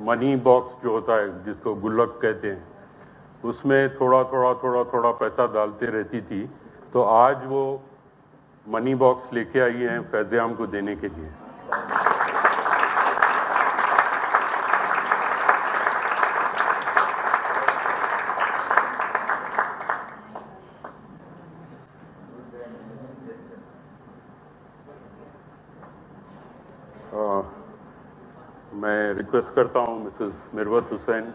منی باکس جو ہوتا ہے جس کو گلک کہتے ہیں، اس میں تھوڑا تھوڑا تھوڑا تھوڑا پیسہ ڈالتے رہتی تھی. تو آج وہ منی باکس لے کے آئی ہیں فیض عام کو دینے کے لیے. میں ریکویسٹ کرتا ہوں مسز مروت حسین.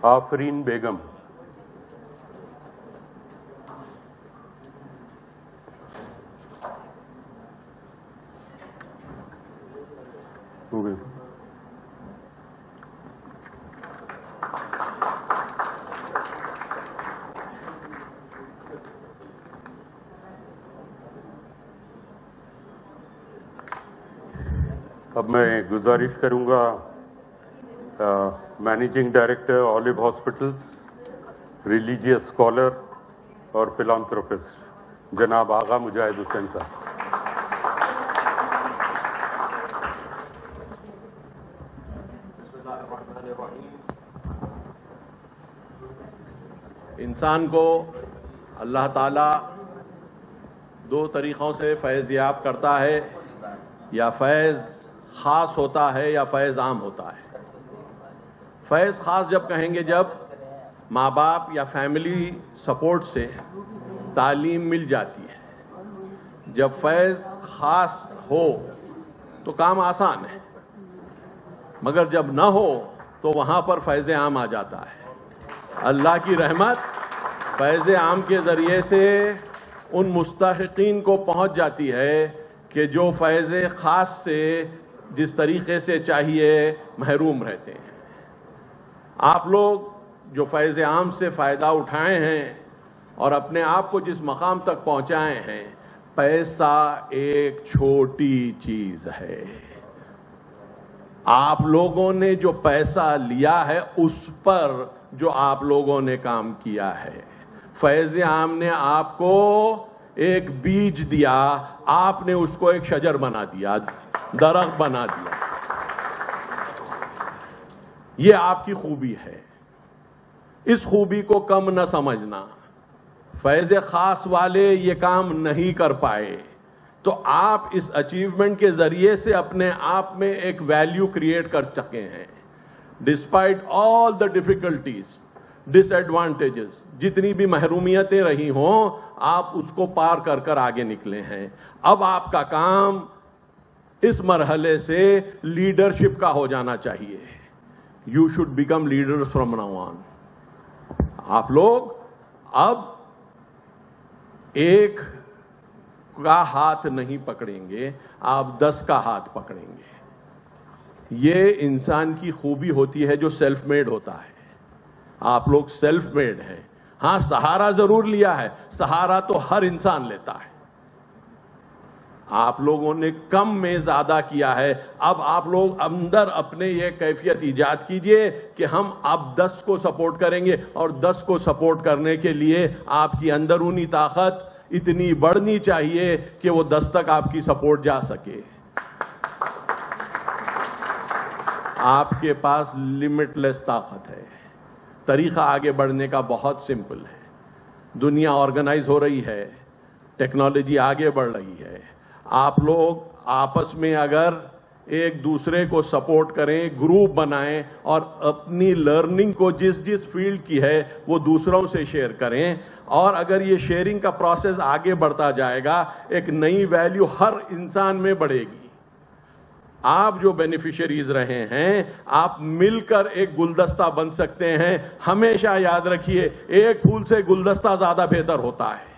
آفرین بیگم. ہو گئے. اب میں گزارش کروں گا مینیجنگ ڈائریکٹر آلو ہاسپٹلس, ریلیجیس اسکالر اور فلانتھروپسٹ جناب آغا مجاہد حسین صاحب. انسان کو اللہ تعالیٰ دو طریقوں سے فیض یاب کرتا ہے, یا فیض خاص ہوتا ہے یا فیض عام ہوتا ہے. فیض خاص جب کہیں گے جب ماں باپ یا فیملی سپورٹ سے تعلیم مل جاتی ہے. جب فیض خاص ہو تو کام آسان ہے, مگر جب نہ ہو تو وہاں پر فیض عام آ جاتا ہے. اللہ کی رحمت فیض عام کے ذریعے سے ان مستحقین کو پہنچ جاتی ہے کہ جو فیض خاص سے جس طریقے سے چاہیے محروم رہتے ہیں. آپ لوگ جو فیض عام سے فائدہ اٹھائے ہیں اور اپنے آپ کو جس مقام تک پہنچائے ہیں, پیسہ ایک چھوٹی چیز ہے. آپ لوگوں نے جو پیسہ لیا ہے اس پر جو آپ لوگوں نے کام کیا ہے. فیض عام نے آپ کو ایک بیج دیا, آپ نے اس کو ایک شجر بنا دیا, درخت بنا دیا. یہ آپ کی خوبی ہے. اس خوبی کو کم نہ سمجھنا. فیض خاص والے یہ کام نہیں کر پائے تو آپ اس اچیومنٹ کے ذریعے سے اپنے آپ میں ایک ویلیو کریٹ کر سکے ہیں. Despite all the difficulties, disadvantages, جتنی بھی محرومیتیں رہی ہوں, آپ اس کو پار کر کر آگے نکلے ہیں. اب آپ کا کام اس مرحلے سے لیڈرشپ کا ہو جانا چاہیے. You should become leaders from now on. آپ لوگ اب ایک کا ہاتھ نہیں پکڑیں گے, آپ 10 کا ہاتھ پکڑیں گے. یہ انسان کی خوبی ہوتی ہے جو سیلف میڈ ہوتا ہے. آپ لوگ سیلف میڈ ہیں. ہاں سہارا ضرور لیا ہے, سہارا تو ہر انسان لیتا ہے. آپ لوگوں نے کم میں زیادہ کیا ہے. اب آپ لوگ اندر اپنے یہ کیفیت ایجاد کیجئے کہ ہم اب 10 کو سپورٹ کریں گے, اور 10 کو سپورٹ کرنے کے لیے آپ کی اندرونی طاقت اتنی بڑھنی چاہیے کہ وہ 10 تک آپ کی سپورٹ جا سکے. آپ کے پاس لمٹ لیس طاقت ہے. طریقہ آگے بڑھنے کا بہت سمپل ہے. دنیا آرگنائز ہو رہی ہے, ٹیکنالوجی آگے بڑھ رہی ہے. آپ لوگ آپس میں اگر ایک دوسرے کو سپورٹ کریں, گروپ بنائیں, اور اپنی لرننگ کو جس جس فیلڈ کی ہے وہ دوسروں سے شیئر کریں, اور اگر یہ شیئرنگ کا پروسیس آگے بڑھتا جائے گا, ایک نئی ویلیو ہر انسان میں بڑھے گی. آپ جو بینیفیشریز رہے ہیں, آپ مل کر ایک گلدستہ بن سکتے ہیں. ہمیشہ یاد رکھیے, ایک پھول سے گلدستہ زیادہ بہتر ہوتا ہے.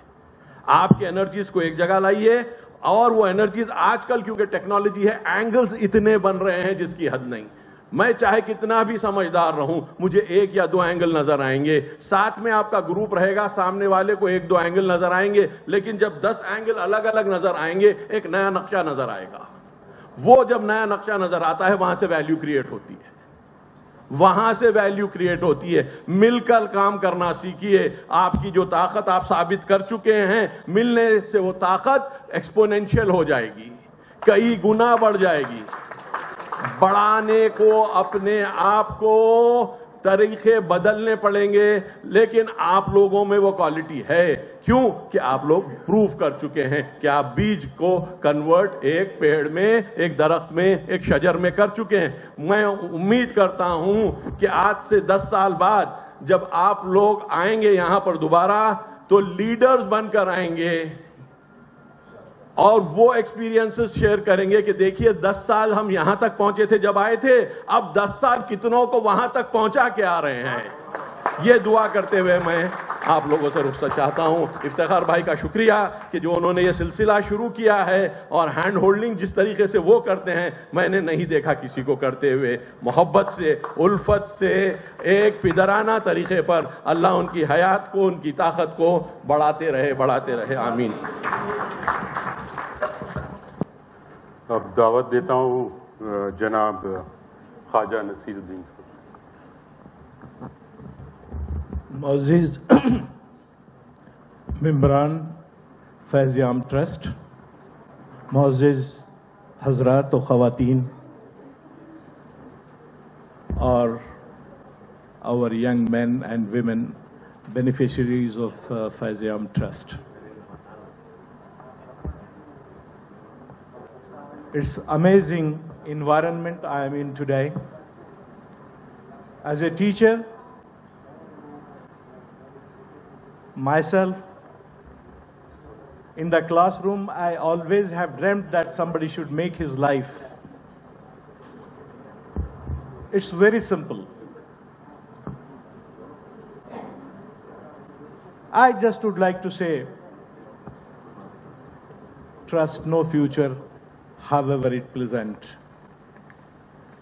آپ کی انرجیز کو ایک جگہ لائیے, اور وہ انرجیز آج کل کیونکہ ٹیکنالوجی ہے, اینگلز اتنے بن رہے ہیں جس کی حد نہیں. میں چاہے کتنا بھی سمجھدار رہوں, مجھے 1 یا 2 اینگل نظر آئیں گے. ساتھ میں آپ کا گروپ رہے گا, سامنے والے کو 1-2 اینگل نظر آئیں گے, لیکن جب 10 اینگل الگ الگ نظر آئیں گے, ایک نیا نقشہ نظر آئے گا. وہ جب نیا نقشہ نظر آتا ہے, وہاں سے ویلیو کریٹ ہوتی ہے. وہاں سے ویلیو کریٹ ہوتی ہے. مل کر کام کرنا سیکھیے. آپ کی جو طاقت آپ ثابت کر چکے ہیں, ملنے سے وہ طاقت ایکسپونینشیل ہو جائے گی, کئی گنا بڑھ جائے گی. بڑھانے کو اپنے آپ کو طریقے بدلنے پڑیں گے, لیکن آپ لوگوں میں وہ کوالٹی ہے. کیوں کہ آپ لوگ پروف کر چکے ہیں کہ آپ بیج کو کنورٹ ایک پیڑ میں, ایک درخت میں, ایک شجر میں کر چکے ہیں. میں امید کرتا ہوں کہ آج سے 10 سال بعد جب آپ لوگ آئیں گے یہاں پر دوبارہ تو لیڈرز بن کر آئیں گے اور وہ ایکسپیرینسز شیئر کریں گے کہ دیکھیے 10 سال ہم یہاں تک پہنچے تھے جب آئے تھے, اب 10 سال کتنوں کو وہاں تک پہنچا کے آ رہے ہیں. یہ دعا کرتے ہوئے میں آپ لوگوں سے رخصت چاہتا ہوں. افتخار بھائی کا شکریہ کہ جو انہوں نے یہ سلسلہ شروع کیا ہے, اور ہینڈ ہولڈنگ جس طریقے سے وہ کرتے ہیں میں نے نہیں دیکھا کسی کو کرتے ہوئے. محبت سے, الفت سے, ایک پدرانہ طریقے پر. اللہ ان کی حیات کو, ان کی طاقت کو بڑھاتے رہے. آمین. اب دعوت دیتا ہوں جناب خواجہ نصیر الدین. معزز ممبران فیض عام ٹرسٹ, معزز حضرات و خواتین, اور our young men and women beneficiaries of فیض عام trust. It's amazing environment I am in today. As a teacher, myself, in the classroom, I always have dreamt that somebody should make his life. It's very simple. I just would like to say, trust no future, however it pleasant.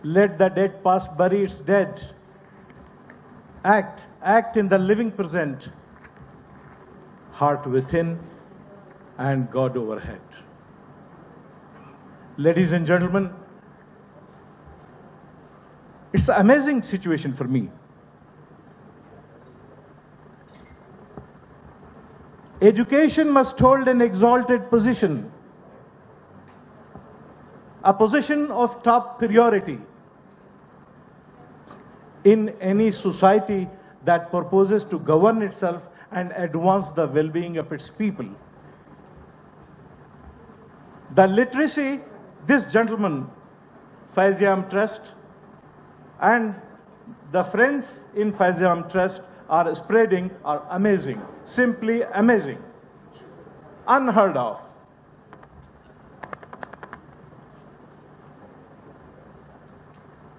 Let the dead past bury its dead. Act in the living present. Heart within and God overhead. Ladies and gentlemen, it's an amazing situation for me. Education must hold an exalted position, a position of top priority in any society that purposes to govern itself and advance the well-being of its people. The literacy this gentleman, Faiz Am Trust, and the friends in Faiz Am Trust are spreading are amazing, simply amazing, unheard of.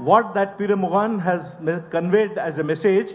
What that Pir Mughan has conveyed as a message,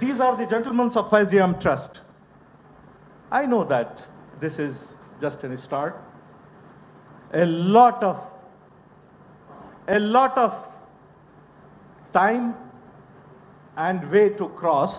These are the gentlemen of Faiz Am Trust. I know that this is just a start. A lot of time and way to cross.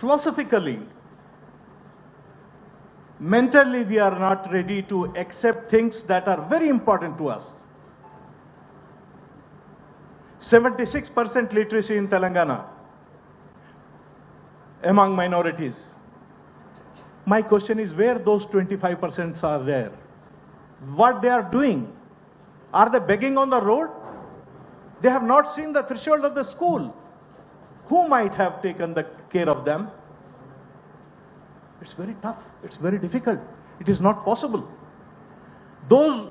philosophically, mentally we are not ready to accept things that are very important to us. 76% literacy in Telangana among minorities. My question is where those 25% are there? What they are doing? Are they begging on the road? They have not seen the threshold of the school. Who might have taken the care of them? It's very tough. It's very difficult. It is not possible. Those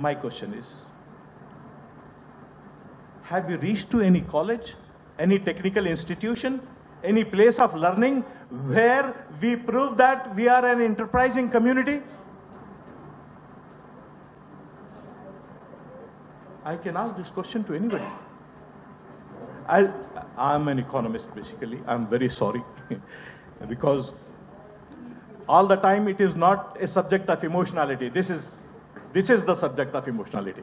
My question is, have you reached to any college, any technical institution, any place of learning where we prove that we are an enterprising community? I can ask this question to anybody. I'm an economist basically. I'm very sorry because all the time it is not a subject of emotionality. This is the subject of emotionality.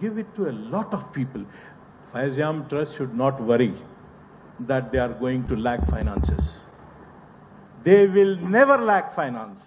give it to a lot of people. Faiz-e-Aam Trust should not worry that they are going to lack finances. They will never lack finance.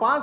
5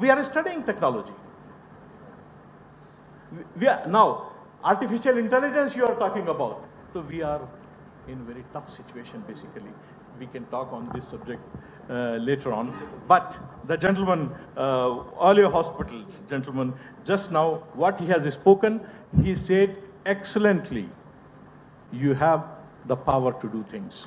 We are studying technology. We are now artificial intelligence you are talking about. So we are in very tough situation basically. We can talk on this subject later on. But the gentleman, all your hospitals, gentleman, just now what he has spoken, he said excellently. You have the power to do things.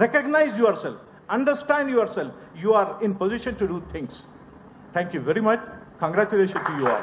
recognize yourself, understand yourself, you are in position to do things. Thank you very much. Congratulations to you all.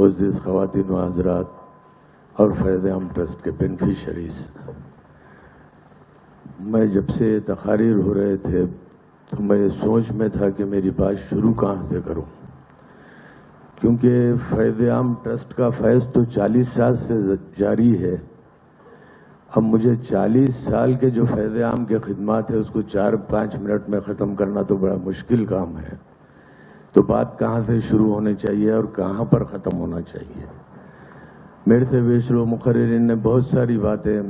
معزز خواتین و حضرات اور فیض عام trust کے beneficiaries, میں جب سے تقاریر ہو رہے تھے تو میں سوچ میں تھا کہ میری بات شروع کہاں سے کروں، کیونکہ فیض عام ٹرسٹ کا فیض تو 40 سال سے جاری ہے. اب مجھے 40 سال کے جو فیض عام کے خدمات ہے اس کو 4-5 منٹ میں ختم کرنا تو بڑا مشکل کام ہے. تو بات کہاں سے شروع ہونی چاہیے اور کہاں پر ختم ہونا چاہیے. میرے سے بیشتر مقررین نے بہت ساری باتیں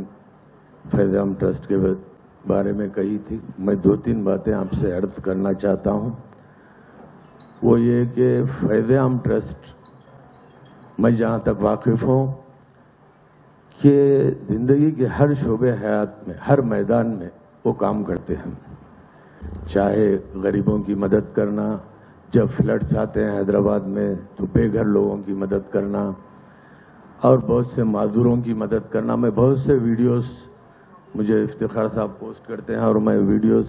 فیض عام ٹرسٹ کے بارے میں کہی تھی. میں 2-3 باتیں آپ سے عرض کرنا چاہتا ہوں. وہ یہ کہ فیض عام ٹرسٹ میں جہاں تک واقف ہوں کہ زندگی کے ہر شعبے حیات میں، ہر میدان میں وہ کام کرتے ہیں. چاہے غریبوں کی مدد کرنا، جب فلڈز آتے ہیں حیدرآباد میں تو بے گھر لوگوں کی مدد کرنا اور بہت سے معذوروں کی مدد کرنا. میں بہت سے ویڈیوز مجھے افتخار صاحب پوسٹ کرتے ہیں اور میں ویڈیوز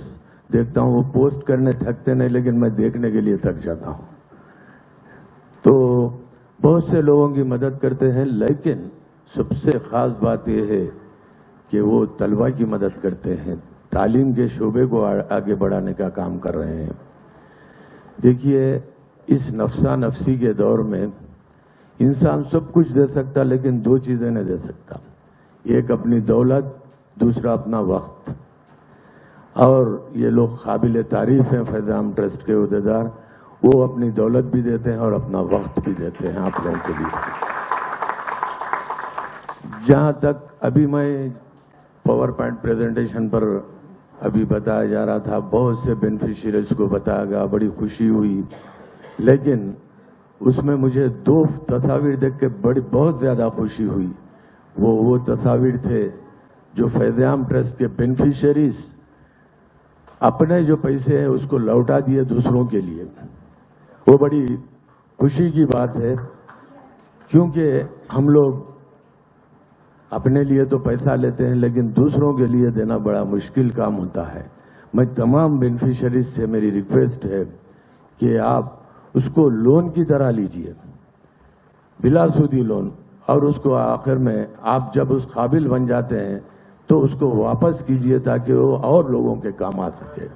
دیکھتا ہوں. وہ پوسٹ کرنے تھکتے نہیں لیکن میں دیکھنے کے لیے تھک جاتا ہوں. تو بہت سے لوگوں کی مدد کرتے ہیں، لیکن سب سے خاص بات یہ ہے کہ وہ طلبہ کی مدد کرتے ہیں، تعلیم کے شعبے کو آگے بڑھانے کا کام کر رہے ہیں. دیکھیے، اس نفسا نفسی کے دور میں انسان سب کچھ دے سکتا لیکن 2 چیزیں نہیں دے سکتا. ایک اپنی دولت، دوسرا اپنا وقت. اور یہ لوگ قابل تعریف ہیں فیض عام ٹرسٹ کے عہدیدار. وہ اپنی دولت بھی دیتے ہیں اور اپنا وقت بھی دیتے ہیں آپ لوگوں کے لیے. جہاں تک ابھی میں پاور پوائنٹ پریزنٹیشن پر ابھی بتایا جا رہا تھا، بہت سے بینیفیشریز کو بتایا گیا، بڑی خوشی ہوئی. لیکن اس میں مجھے 2 تصاویر دیکھ کے بہت زیادہ خوشی ہوئی. وہ تصاویر تھے جو فیض عام ٹرسٹ کے بینیفیشریز اپنے جو پیسے ہیں اس کو لوٹا دیے دوسروں کے لیے. وہ بڑی خوشی کی بات ہے، کیونکہ ہم لوگ اپنے لیے تو پیسہ لیتے ہیں لیکن دوسروں کے لیے دینا بڑا مشکل کام ہوتا ہے. میں تمام بینیفیشریز سے میری ریکویسٹ ہے کہ آپ اس کو لون کی طرح لیجئے، بلا سودی لون، اور اس کو آخر میں آپ جب اس قابل بن جاتے ہیں تو اس کو واپس کیجئے تاکہ وہ اور لوگوں کے کام آ سکے.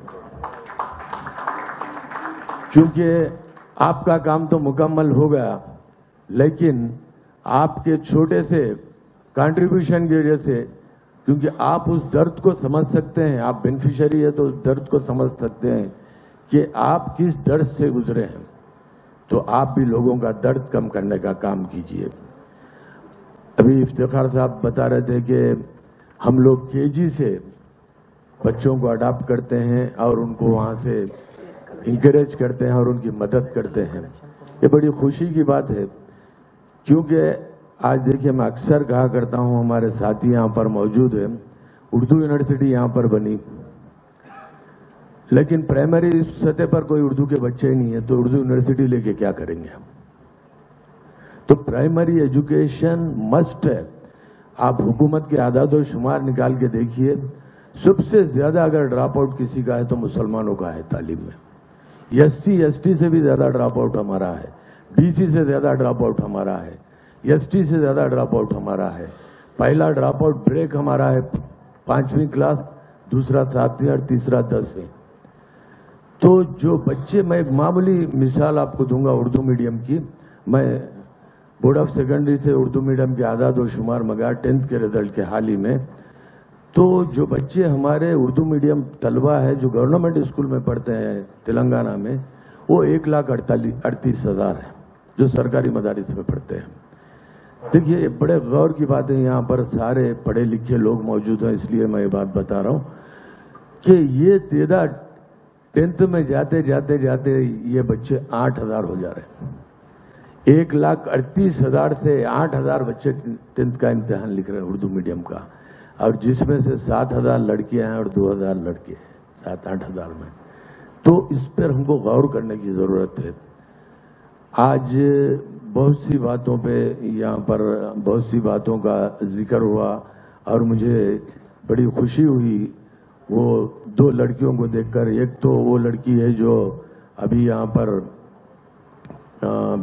کیونکہ آپ کا کام تو مکمل ہو گیا، لیکن آپ کے چھوٹے سے کنٹریبیوشن کی وجہ سے، کیونکہ آپ اس درد کو سمجھ سکتے ہیں، آپ بینیفیشری ہے تو اس درد کو سمجھ سکتے ہیں کہ آپ کس درد سے گزرے ہیں، تو آپ بھی لوگوں کا درد کم کرنے کا کام کیجئے. ابھی افتخار صاحب بتا رہے تھے کہ ہم لوگ KG سے بچوں کو اڈاپٹ کرتے ہیں اور ان کو وہاں سے انکریج کرتے ہیں اور ان کی مدد کرتے ہیں. یہ بڑی خوشی کی بات ہے، کیونکہ آج دیکھیے میں اکثر کہا کرتا ہوں، ہمارے ساتھی یہاں پر موجود ہیں، اردو یونیورسٹی یہاں پر بنی، لیکن پرائمری سطح پر کوئی اردو کے بچے ہی نہیں ہے، تو اردو یونیورسٹی لے کے کیا کریں گے ہم؟ تو پرائمری ایجوکیشن مسٹ ہے. آپ حکومت کے اعداد و شمار نکال کے دیکھیے، سب سے زیادہ اگر ڈراپ آؤٹ کسی کا ہے تو مسلمانوں کا ہے تعلیم میں. SC ST سے بھی زیادہ ڈراپ آؤٹ ہمارا ہے، BC سے زیادہ ڈراپ آؤٹ ہمارا ہے، ST سے زیادہ ڈراپ آؤٹ ہمارا ہے. پہلا ڈراپ آؤٹ بریک ہمارا ہے 5ویں کلاس، دوسرا 7ویں اور تیسرا 10ویں. تو جو بچے، میں ایک معمولی مثال آپ کو دوں گا اردو میڈیم کی. میں بورڈ آف سیکنڈری سے اردو میڈیم کے اعداد و شمار منگا 10th کے رزلٹ کے حال ہی میں. تو جو بچے ہمارے اردو میڈیم طلبہ ہیں جو گورنمنٹ اسکول میں پڑھتے ہیں تلنگانہ میں، وہ 1,38,000 ہیں جو سرکاری مدارس میں پڑھتے ہیں. دیکھیے، یہ بڑے غور کی باتیں، یہاں پر سارے پڑھے لکھے لوگ موجود ہیں، اس لیے میں یہ بات بتا رہا ہوں کہ یہ تعداد 10th میں جاتے جاتے جاتے یہ بچے 8,000 ہو جا رہے ہیں. 1,38,000 سے 8,000 بچے 10th کا امتحان لکھ رہے ہیں اردو میڈیم کا، اور جس میں سے 7,000 لڑکیاں ہیں اور 2,000 لڑکے ہیں، 7-8,000 میں. تو اس پر ہم کو غور کرنے کی ضرورت ہے. آج بہت سی باتوں پہ یہاں پر بہت سی باتوں کا ذکر ہوا اور مجھے بڑی خوشی ہوئی وہ 2 لڑکیوں کو دیکھ کر. ایک تو وہ لڑکی ہے جو ابھی یہاں پر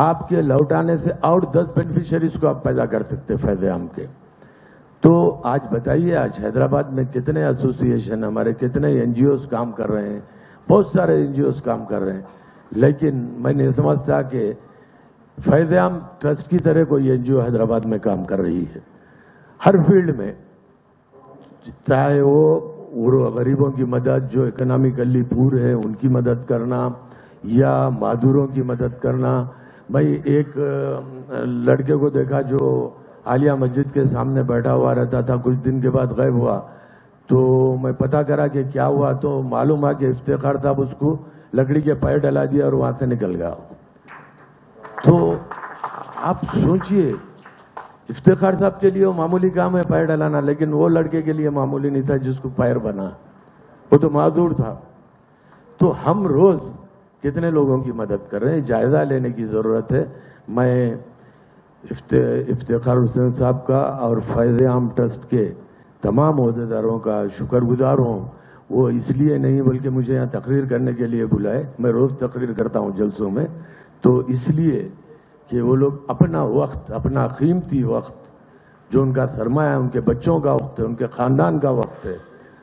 آپ کے لوٹانے سے اور 10 بینیفیشریز کو آپ پیدا کر سکتے فیض عام کے. تو آج بتائیے، آج حیدرآباد میں کتنے ایسوسیشن، ہمارے کتنے NGOs کام کر رہے ہیں، بہت سارے NGOs کام کر رہے ہیں، لیکن میں نہیں سمجھتا کہ فیض عام ٹرسٹ کی طرح کوئی NGO حیدرآباد میں کام کر رہی ہے. ہر فیلڈ میں، چاہے وہ غریبوں کی مدد، جو اکنامکلی پور ہے ان کی مدد کرنا، یا معذوروں کی مدد کرنا. میں ایک لڑکے کو دیکھا جو عالیہ مسجد کے سامنے بیٹھا ہوا رہتا تھا، کچھ دن کے بعد غائب ہوا. تو میں پتہ کرا کہ کیا ہوا، تو معلوم ہے کہ افتخار صاحب اس کو لکڑی کے پیر ڈلا دیا اور وہاں سے نکل گیا. تو آپ سوچئے، افتخار صاحب کے لیے وہ معمولی کام ہے پیر ڈلانا، لیکن وہ لڑکے کے لیے معمولی نہیں تھا جس کو پیر بنا، وہ تو معذور تھا. تو ہم روز کتنے لوگوں کی مدد کر رہے ہیں، جائزہ لینے کی ضرورت ہے. میں افتخار حسین صاحب کا اور فیض عام ٹرسٹ کے تمام عہدیداروں کا شکر گزار ہوں. وہ اس لیے نہیں بلکہ مجھے یہاں تقریر کرنے کے لیے بلائے. میں روز تقریر کرتا ہوں جلسوں میں، تو اس لیے کہ وہ لوگ اپنا وقت، اپنا قیمتی وقت جو ان کا سرمایہ ہے، ان کے بچوں کا وقت ہے، ان کے خاندان کا وقت ہے،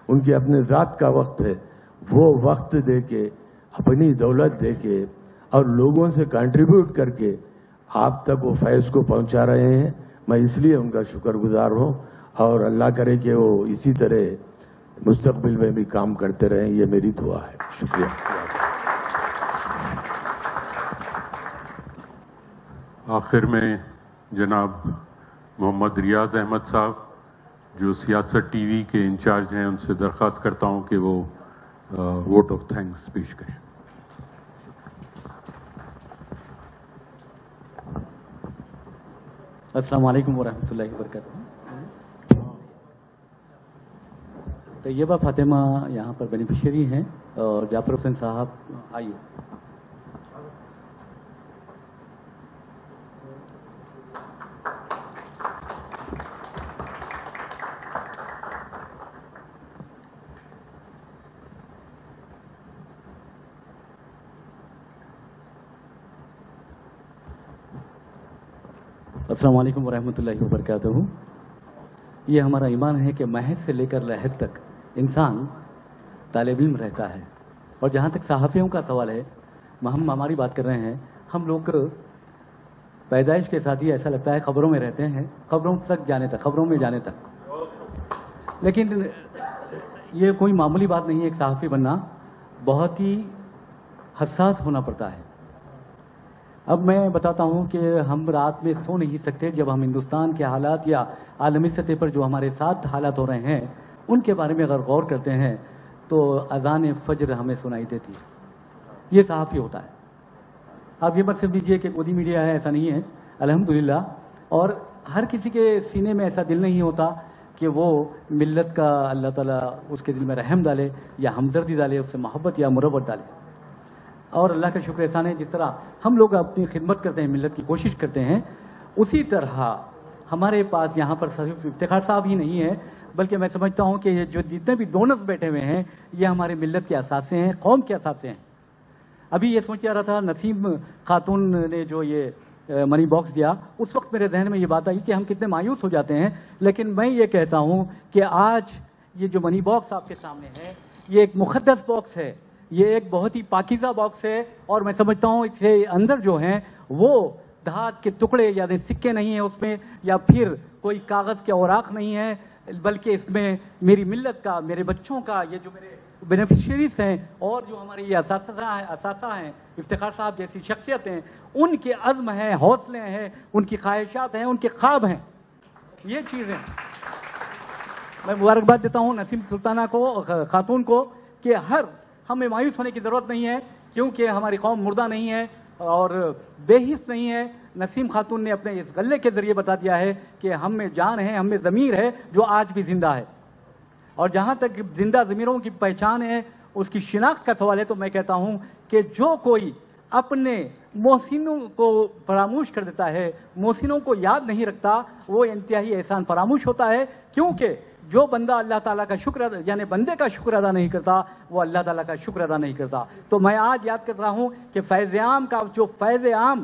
ان کے اپنے ذات کا وقت ہے، وہ وقت دے کے، اپنی دولت دے کے اور لوگوں سے کنٹریبیوٹ کر کے آپ تک وہ فیض کو پہنچا رہے ہیں. میں اس لیے ان کا شکر گزار ہوں، اور اللہ کرے کہ وہ اسی طرح مستقبل میں بھی کام کرتے رہیں، یہ میری دعا ہے. شکریہ. آخر میں جناب محمد ریاض احمد صاحب جو سیاست ٹی وی کے انچارج ہیں، ان سے درخواست کرتا ہوں کہ وہ ووٹ آف تھینکس پیش کریں. السلام علیکم ورحمۃ اللہ وبرکاتہ. طیبہ فاطمہ یہاں پر بینیفیشری ہیں، اور جعفر حسین صاحب آئیے. السلام علیکم ورحمۃ اللہ وبرکاتہ. یہ ہمارا ایمان ہے کہ محض سے لے کر لحد تک انسان طالب علم رہتا ہے. اور جہاں تک صحافیوں کا سوال ہے، ہم ہماری بات کر رہے ہیں. ہم لوگ پیدائش کے ساتھ ہی ایسا لگتا ہے خبروں میں رہتے ہیں، خبروں تک جانے تک، خبروں میں جانے تک. لیکن یہ کوئی معمولی بات نہیں ہے. ایک صحافی بننا بہت ہی حساس ہونا پڑتا ہے. اب میں بتاتا ہوں کہ ہم رات میں سو نہیں سکتے جب ہم ہندوستان کے حالات یا عالمی سطح پر جو ہمارے ساتھ حالات ہو رہے ہیں ان کے بارے میں اگر غور کرتے ہیں تو اذان فجر ہمیں سنائی دیتی ہے. یہ صحافی ہوتا ہے. آپ یہ مت سمجھیے کہ گودی میڈیا ہے، ایسا نہیں ہے الحمدللہ. اور ہر کسی کے سینے میں ایسا دل نہیں ہوتا کہ وہ ملت کا اللہ تعالیٰ اس کے دل میں رحم ڈالے یا ہمدردی ڈالے، اس سے محبت یا مروت ڈالے. اور اللہ کا شکر احسان ہے جس طرح ہم لوگ اپنی خدمت کرتے ہیں، ملت کی کوشش کرتے ہیں، اسی طرح ہمارے پاس یہاں پر صرف افتخار صاحب ہی نہیں ہے، بلکہ میں سمجھتا ہوں کہ یہ جو جتنے بھی ڈونرز بیٹھے ہوئے ہیں یہ ہمارے ملت کے اثاثے ہیں، قوم کے اثاثے ہیں. ابھی یہ سوچ رہا تھا نسیم خاتون نے جو یہ منی باکس دیا، اس وقت میرے ذہن میں یہ بات آئی کہ ہم کتنے مایوس ہو جاتے ہیں. لیکن میں یہ کہتا ہوں کہ آج یہ جو منی باکس آپ کے سامنے ہے یہ ایک مقدس باکس ہے، یہ ایک بہت ہی پاکیزہ باکس ہے. اور میں سمجھتا ہوں اس کے اندر جو ہیں وہ دھات کے ٹکڑے یعنی سکے نہیں ہیں اس میں، یا پھر کوئی کاغذ کے اوراق نہیں ہے، بلکہ اس میں میری ملت کا، میرے بچوں کا، یہ جو میرے بینیفیشریز ہیں اور جو ہمارے یہ اساتذہ ہیں، افتخار صاحب جیسی شخصیت ہیں، ان کے عزم ہیں، حوصلے ہیں، ان کی خواہشات ہیں، ان کے خواب ہیں. یہ چیزیں میں مبارکباد دیتا ہوں نسیم سلطانہ کو، خاتون کو، کہ ہمیں مایوس ہونے کی ضرورت نہیں ہے، کیونکہ ہماری قوم مردہ نہیں ہے اور بے حس نہیں ہے. نسیم خاتون نے اپنے اس غلے کے ذریعے بتا دیا ہے کہ ہم میں جان ہے، ہم میں ضمیر ہے جو آج بھی زندہ ہے. اور جہاں تک زندہ ضمیروں کی پہچان ہے، اس کی شناخت کا سوال ہے، تو میں کہتا ہوں کہ جو کوئی اپنے محسنوں کو فراموش کر دیتا ہے، محسنوں کو یاد نہیں رکھتا، وہ انتہائی احسان فراموش ہوتا ہے. کیونکہ جو بندہ اللہ تعالیٰ کا شکر ادا یعنی بندے کا شکر ادا نہیں کرتا، وہ اللہ تعالیٰ کا شکر ادا نہیں کرتا. تو میں آج یاد کر رہا ہوں کہ فیض عام کا جو فیض عام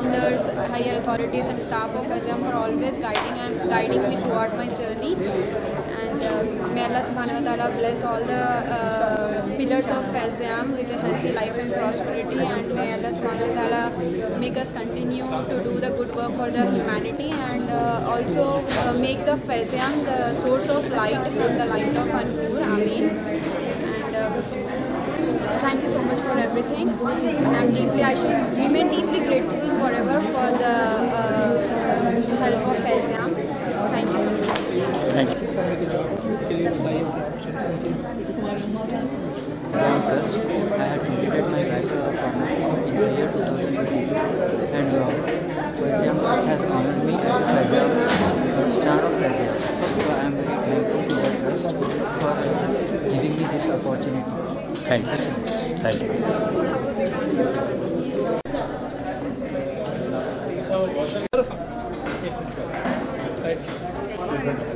founders, higher authorities and staff of Faizyam for always guiding me throughout my journey. And may Allah subhanahu wa ta'ala bless all the pillars of Faizyam with a healthy life and prosperity, and may Allah subhanahu wa ta'ala make us continue to do the good work for the humanity, and also make the Faizyam the source of light from the light of An-Nur. Ameen. And thank you so much for everything, and I shall remain deeply grateful forever for the help of Faizyam. Thank you so much. Thank you. Trust. I had completed my Bachelor of Pharmacy in the year 2022, and Faizyam Trust has honored me as a Faizyam star of Faizyam. So I am very thankful to the Trust for giving me this opportunity. Thank you. Thank you.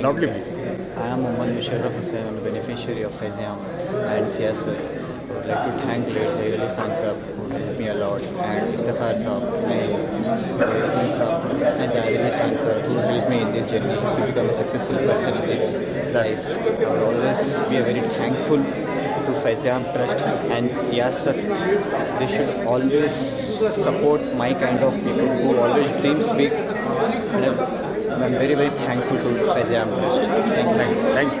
Loudly, please. I am Mohammad Musharraf Hussain. I'm a beneficiary of Faizyam and Siyasat. I would like to thank Late Zair Ali Khan Sahab, who helped me a lot, and Iftikhar Sahab and Zair Ali Khan Sir, who helped me in this journey to become a successful person in this life. I would always be very thankful to Faizyam Trust and Siyasat. They should always support my kind of people who always dreams big. And I'm very, very thankful to Faizyam Trust. Thank you.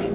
3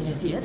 MScs।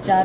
HR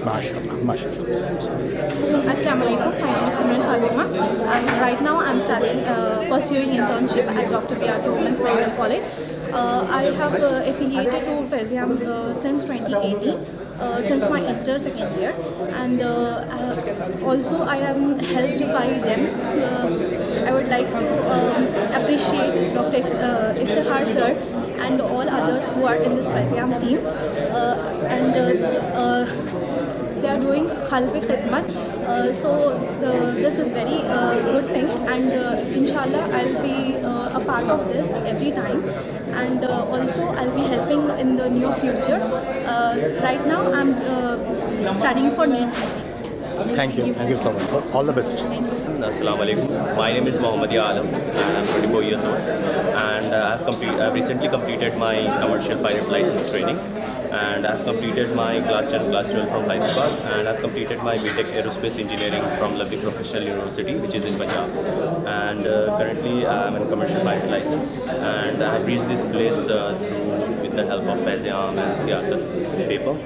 Assalamu alaikum. My name is Simran Fatima. Right now I'm studying, pursuing internship at Dr. B.R.K. Women's Medical College. I have affiliated to Faiz-e-Aam since 2018, since my second year, and also I am helped by them. I would like to appreciate Dr. Iftikhar sir and all others who are in this Faiz-e-Aam team, and they are doing Khalbi Khidmat, so this is very good thing, and inshallah I'll be a part of this every time, and also I'll be helping in the near future. Right now I'm studying for NEET. Thank you so much. All the best. Assalamu alaikum. My name is Mohammad Alam and I'm 24 years old, and I've recently completed my commercial pilot license training, and I've completed my class 10 class 12 from Hyderabad, and I've completed my BTech Aerospace Engineering from Lovely Professional University, which is in Punjab, and currently I'm in commercial pilot license, and I've reached this place with the help of Faiz-e-Aam and Siyasat paper,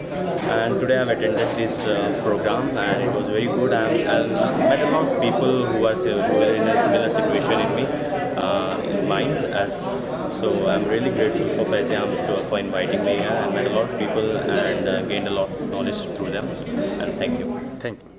and today I've attended this program, and it was very good. I've met a lot of people who are in a similar situation in me, in mind, so I'm really grateful for Faiz-e-Aam for inviting me, and I met a lot of people and gained a lot of knowledge through them, and thank you. Thank you.